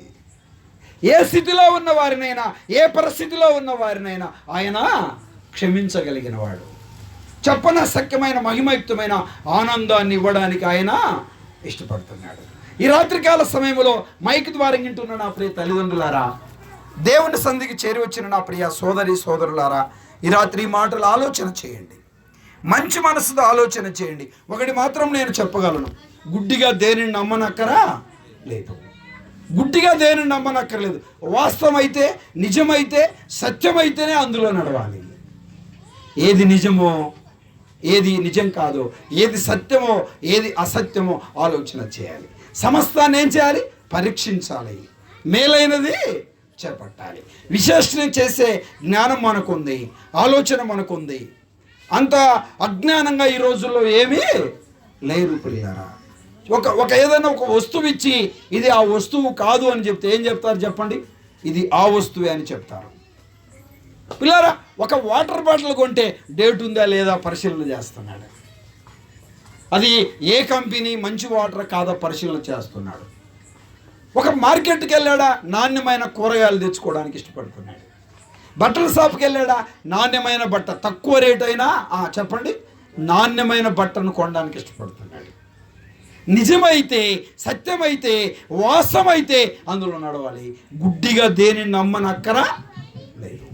ఏ స్థితిలో ఉన్న వారినైనా, ఏ పరిస్థితిలో ఉన్న వారినైనా ఆయన క్షమించగలిగిన వాడు. చెప్పన సఖ్యమైన మహిమయుక్తమైన ఆనందాన్ని ఇవ్వడానికి ఆయన ఇష్టపడుతున్నాడు. ఈ రాత్రికాల సమయంలో మైక్ ద్వారా వింటున్న నా ప్రియ తల్లిదండ్రులారా, దేవుని సంధికి చేరి వచ్చిన నా ప్రియ సోదరి సోదరులారా, ఈ రాత్రి మాటలు ఆలోచన చేయండి. మంచి మనసుతో ఆలోచన చేయండి. ఒకటి మాత్రం నేను చెప్పగలను, గుడ్డిగా దేనిని నమ్మనక్కరా లేదు. గుడ్డిగా దేనిని నమ్మనక్కర్లేదు. వాస్తవమైతే, నిజమైతే, సత్యమైతేనే అందులో నడవాలి. ఏది నిజమో, ఏది నిజం కాదో, ఏది సత్యమో ఏది అసత్యమో ఆలోచన చేయాలి. సమస్తాన్ని ఏం చేయాలి? పరీక్షించాలి. మేలైనది చేపట్టాలి. విశ్లేషణ చేసే జ్ఞానం మనకుంది, ఆలోచన మనకుంది. అంత అజ్ఞానంగా ఈ రోజుల్లో ఏమీ లేరు ప్రియారా. ఒక ఏదైనా ఒక వస్తువు ఇచ్చి ఇది ఆ వస్తువు కాదు అని చెప్తే ఏం చెప్తారు చెప్పండి? ఇది ఆ వస్తువే అని చెప్తారు. పిల్లారా, ఒక వాటర్ బాటిల్ కొంటే డేట్ ఉందా లేదా పరిశీలన చేస్తున్నాడు. అది ఏ కంపెనీ మంచి వాటర్ కాదో పరిశీలన చేస్తున్నాడు. ఒక మార్కెట్కి వెళ్ళాడా, నాణ్యమైన కూరగాయలు తెచ్చుకోవడానికి ఇష్టపడుతున్నాడు. బట్టల షాప్కి వెళ్ళాడా, నాణ్యమైన బట్ట, తక్కువ రేట్ అయినా చెప్పండి, నాణ్యమైన బట్టను కొనడానికి ఇష్టపడుతున్నాడు. నిజమైతే, సత్యమైతే, వాస్తవమైతే అందులో నడవాలి. గుడ్డిగా దేనిని నమ్మనక్కరా లేదు.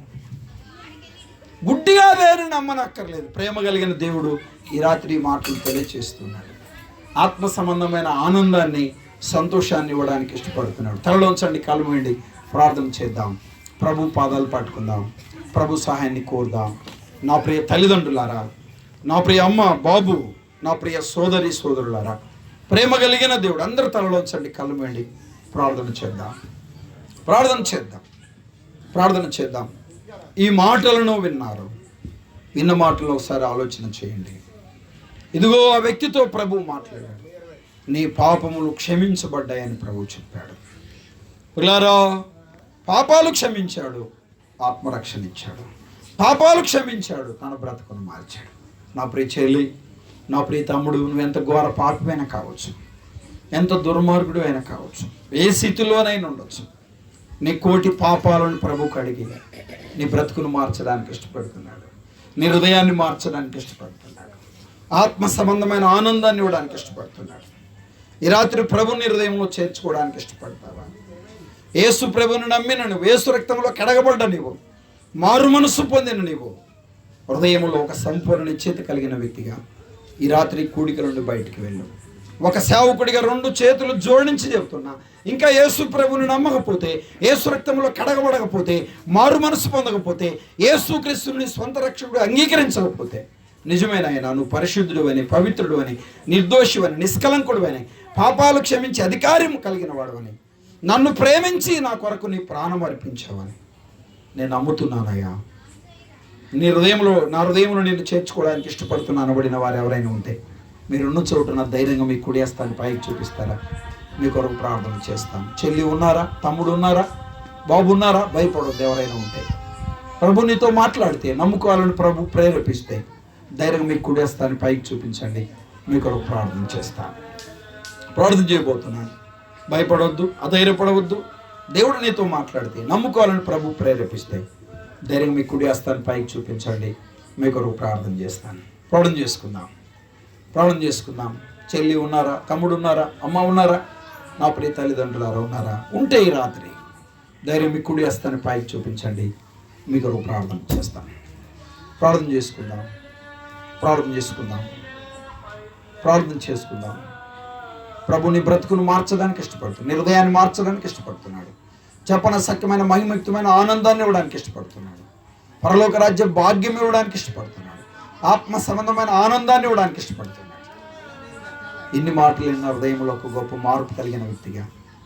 గుడ్డిగా దేనిని నమ్మనక్కర్లేదు. ప్రేమ కలిగిన దేవుడు ఈ రాత్రి మాటలు తెలియచేస్తున్నాడు. ఆత్మ సంబంధమైన ఆనందాన్ని, సంతోషాన్ని ఇవ్వడానికి ఇష్టపడుతున్నాడు. తలలోంచండి, కళ్ళు మూయండి, ప్రార్థన చేద్దాం. ప్రభు పాదాలు పట్టుకుందాం, ప్రభు సహాయాన్ని కోరుదాం. నా ప్రియ తల్లిదండ్రులారా, నా ప్రియ అమ్మ బాబు, నా ప్రియ సోదరి సోదరులారా, ప్రేమ కలిగిన దేవుడు, అందరూ తలలోంచండి, కళ్ళు మూయండి, ప్రార్థన చేద్దాం. ప్రార్థన చేద్దాం, ప్రార్థన చేద్దాం. ఈ మాటలను విన్నారు. విన్న మాటలను ఒకసారి ఆలోచన చేయండి. ఇదిగో ఆ వ్యక్తితో ప్రభు మాట్లాడాడు. నీ పాపములు క్షమించబడ్డాయని ప్రభు చెప్పాడు. పిల్లారా, పాపాలు క్షమించాడు, ఆత్మరక్షణ ఇచ్చాడు. పాపాలు క్షమించాడు, తన బ్రతుకును మార్చాడు. నా ప్రియ చెల్లి, నా ప్రియ తమ్ముడు, నువ్వు ఎంత ఘోర పాపమైనా కావచ్చు, ఎంత దుర్మార్గుడు అయినా కావచ్చు, ఏ స్థితిలోనైనా ఉండొచ్చు, నీ కోటి పాపాలను ప్రభుకు అడిగి నీ బ్రతుకును మార్చడానికి ఇష్టపడుతున్నాడు. నీ హృదయాన్ని మార్చడానికి ఇష్టపడుతున్నాడు. ఆత్మ సంబంధమైన ఆనందాన్ని ఇవ్వడానికి ఇష్టపడుతున్నాడు. ఈ రాత్రి ప్రభుని హృదయంలో చేర్చుకోవడానికి ఇష్టపడతావా? యేసు ప్రభుని నమ్మిన నువ్వు, యేసు రక్తంలో కడగబడ్డ నీవు, మారు మనసు పొందిన నీవు, హృదయంలో ఒక సంపూర్ణ నిశ్చయిత కలిగిన వ్యక్తిగా ఈ రాత్రి కూడిక నుండి బయటికి వెళ్ళు. ఒక సేవకుడిగా 2 చేతులు జోడించి చెబుతున్నా, ఇంకా యేసు ప్రభుని నమ్మకపోతే, యేసు రక్తంలో కడగబడకపోతే, మారు మనసు పొందకపోతే, యేసు క్రీస్తుని స్వంత రక్షకుడు అంగీకరించకపోతే, నిజమైన ఆయన నువ్వు పరిశుద్ధుడు అని, పవిత్రుడు అని, నిర్దోషి అని, నిష్కలంకుడు అని, పాపాలు క్షమించి అధికారం కలిగిన వాడు అని, నన్ను ప్రేమించి నా కొరకు నీ ప్రాణం అర్పించావని నేను నమ్ముతున్నానయ్యా. నా హృదయంలో నేను చేర్చుకోవడానికి ఇష్టపడుతున్నాను అనబడిన వారు ఎవరైనా ఉంటే, మీరున్న చోటున ధైర్యంగా మీ కుడి హస్తాన్ని పైకి చూపిస్తారా? మీ కొరకు ప్రార్థన చేస్తాను. చెల్లి ఉన్నారా? తమ్ముడు ఉన్నారా? బాబు ఉన్నారా? భయపడొద్దు. ఎవరైనా ఉంటే ప్రభు నీతో మాట్లాడితే, నమ్ముకోవాలని ప్రభు ప్రేరేపిస్తే ధైర్యంగా మీ కుడి హస్తాన్ని పైకి చూపించండి. మీ కొరకు ప్రార్థన చేస్తాను. ప్రార్థన చేయబోతున్నాను. భయపడవద్దు, అధైర్యపడవద్దు. దేవుడు నీతో మాట్లాడితే, నమ్ముకోవాలని ప్రభు ప్రేరేపిస్తే ధైర్యంగా మీ కుడి హస్తాన్ని పైకి చూపించండి. మీ కొరకు ప్రార్థన చేస్తాను. ప్రార్థన చేసుకుందాం, ప్రార్థన చేసుకుందాం. చెల్లి ఉన్నారా? తమ్ముడు ఉన్నారా? అమ్మ ఉన్నారా? నా ప్రియ తల్లిదండ్రులారా ఉన్నారా? ఉంటే ఈ రాత్రి ధైర్యం మీ కుడి హస్తాన్ని పైకి చూపించండి. మీ కొరకు ప్రార్థన చేస్తాను. ప్రార్థన చేసుకుందాం, ప్రార్థన చేసుకుందాం, ప్రార్థన చేసుకుందాం. ప్రభు నీ బ్రతుకును మార్చడానికి ఇష్టపడుతున్నాడు. నీ హృదయాన్ని మార్చడానికి ఇష్టపడుతున్నాడు. చెప్పన సత్యమైన మహిమయుక్తమైన ఆనందాన్ని ఇవ్వడానికి ఇష్టపడుతున్నాడు. పరలోక రాజ్య భాగ్యం ఇవ్వడానికి ఇష్టపడుతున్నాడు. ఆత్మ సంబంధమైన ఆనందాన్ని ఇవ్వడానికి ఇష్టపడుతున్నాడు. ఇన్ని మాటలు విన్న హృదయంలో ఒక గొప్ప మార్పు కలిగిన వ్యక్తిగా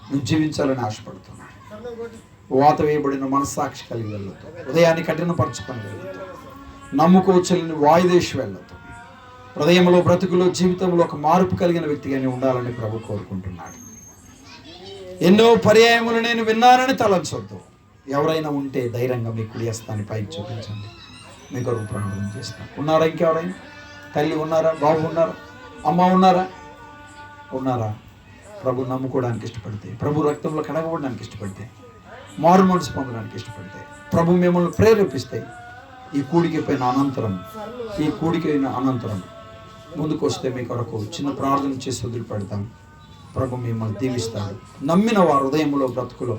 నువ్వు జీవించాలని ఆశపడుతున్నాడు. వాత వేయబడిన మనస్సాక్షి కలిగి వెళ్ళొద్దు. హృదయాన్ని కఠినపరచుకొని వెళ్ళొద్దు. నమ్ముకోవచ్చని వాయుదేశి వెళ్ళొద్దు. హృదయంలో, బ్రతుకులో, జీవితంలో ఒక మార్పు కలిగిన వ్యక్తిగా నేను ఉండాలని ప్రభు కోరుకుంటున్నాడు. ఎన్నో పర్యాయములు నేను విన్నానని తలంచొద్దు. ఎవరైనా ఉంటే ధైర్యంగా మీ కుడి హస్తాన్ని పైకి చూపించండి. మీ కొరకు ప్రార్థన చేస్తాను. ఉన్నారా? ఇంకెవరైనా? తల్లి ఉన్నారా? బాబు ఉన్నారా? అమ్మ ఉన్నారా? ఉన్నారా? ప్రభు నమ్ముకోవడానికి ఇష్టపడితే, ప్రభు రక్తంలో కడగబడడానికి ఇష్టపడితే, మారు మనసు పొందడానికి ఇష్టపడితే, ప్రభు మిమ్మల్ని ప్రేరేపిస్తే ఈ కూడికి పోయిన అనంతరం ముందుకు వస్తే మీ కొరకు చిన్న ప్రార్థన చేసి వదిలిపెడతాం. ప్రభు మిమ్మల్ని దీవిస్తాడు. నమ్మిన వారు హృదయంలో, బ్రతుకులో,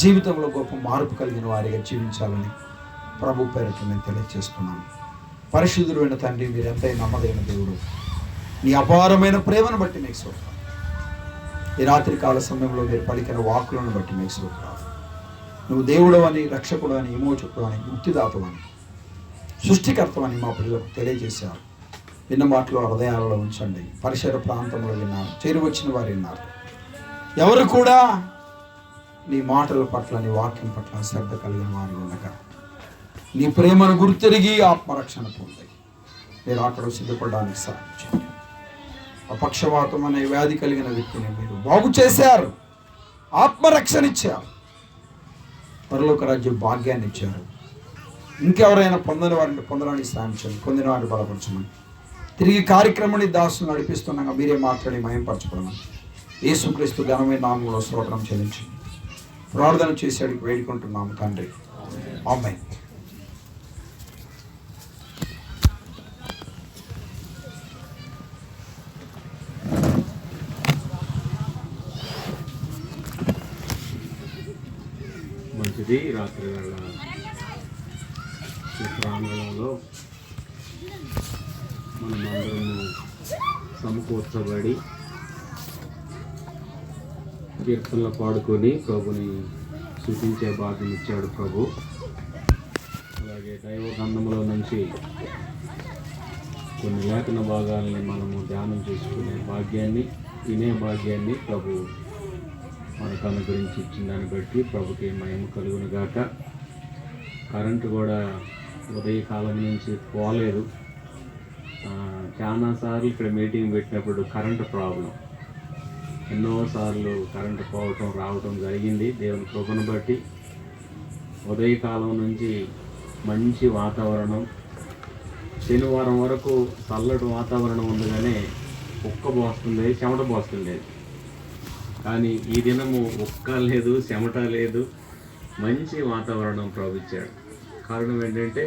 జీవితంలో గొప్ప మార్పు కలిగిన వారిగా జీవించాలని ప్రభు పేరిట నేను తెలియజేస్తున్నాను. పరిశుద్ధుడైన తండ్రి, మీరు ఎంతైనా నమ్మదైన దేవుడు, నీ అపారమైన ప్రేమను బట్టి మీకు స్తోత్రం. ఈ రాత్రి కాల సమయంలో మీరు పలికిన వాక్కులను బట్టి మీకు స్తోత్రం. నువ్వు దేవుడు అని, రక్షకుడు అని, విమోచకుడు అని, ముక్తిదాతవు అని, సృష్టికర్తవని మా పిల్లలకు తెలియజేశారు. విన్న మాటలు హృదయాలలో ఉంచండి. పరిసర ప్రాంతంలో విన్నారు, చేరి వచ్చిన వారు విన్నారు. ఎవరు కూడా నీ మాటల పట్ల, నీ వాక్యం పట్ల శ్రద్ధ కలిగిన వారు ఉండగా నీ ప్రేమను గుర్తెరిగి ఆత్మరక్షణ పొంది మీరు అక్కడ సిద్ధపడడానికి సాధించండి. అపక్షవాతం అనే వ్యాధి కలిగిన వ్యక్తిని మీరు బాగు చేశారు, ఆత్మరక్షణ ఇచ్చారు, పరలోక రాజ్య భాగ్యాన్ని ఇచ్చారు. ఇంకెవరైనా పొందని వారిని పొందడానికి సాధించండి, పొందిన వారిని బలపరచమని. తిరిగి కార్యక్రమాన్ని దాసులు నడిపిస్తున్నాగా మీరే మాట్లాడి మయంపరచబడమని యేసుక్రీస్తు ఘనమైన నామములో స్తోత్రం చెల్లించి ప్రార్థన చేసేడికి వేడుకుంటున్నాము తండ్రి. ఆమేన్. మంచిది. రాత్రి వేళ ఈ ప్రాంగణంలో మనమందరము సమకూర్చబడి కీర్తనలు పాడుకొని ప్రభుని స్తుతించే భాగ్యం ఇచ్చాడు ప్రభు. అలాగే దైవ గ్రంథంలో నుంచి కొన్ని లేఖన భాగాలని మనము ధ్యానం చేసుకునే భాగ్యాన్ని, వినే భాగ్యాన్ని ప్రభు మనకు అనుగ్రహించి ఇచ్చిన దాన్ని బట్టి ప్రభుకి మహిమ కలుగును గాక. కరెంటు కూడా ఉదయకాలం నుంచి పోలేదు. చాలాసార్లు ఇక్కడ మీటింగ్ పెట్టినప్పుడు కరెంటు ప్రాబ్లం, ఎన్నోసార్లు కరెంటు పోవటం రావటం జరిగింది. దేవుని కృపను బట్టి ఉదయకాలం నుంచి మంచి వాతావరణం, శనివారం వరకు చల్లటి వాతావరణం ఉండగానే ఉక్క పోస్తుంది, చెమట పోస్తుండేది. కానీ ఈ దినము ఉక్క లేదు, చెమట లేదు, మంచి వాతావరణం ప్రభు ఇచ్చాడు. కారణం ఏంటంటే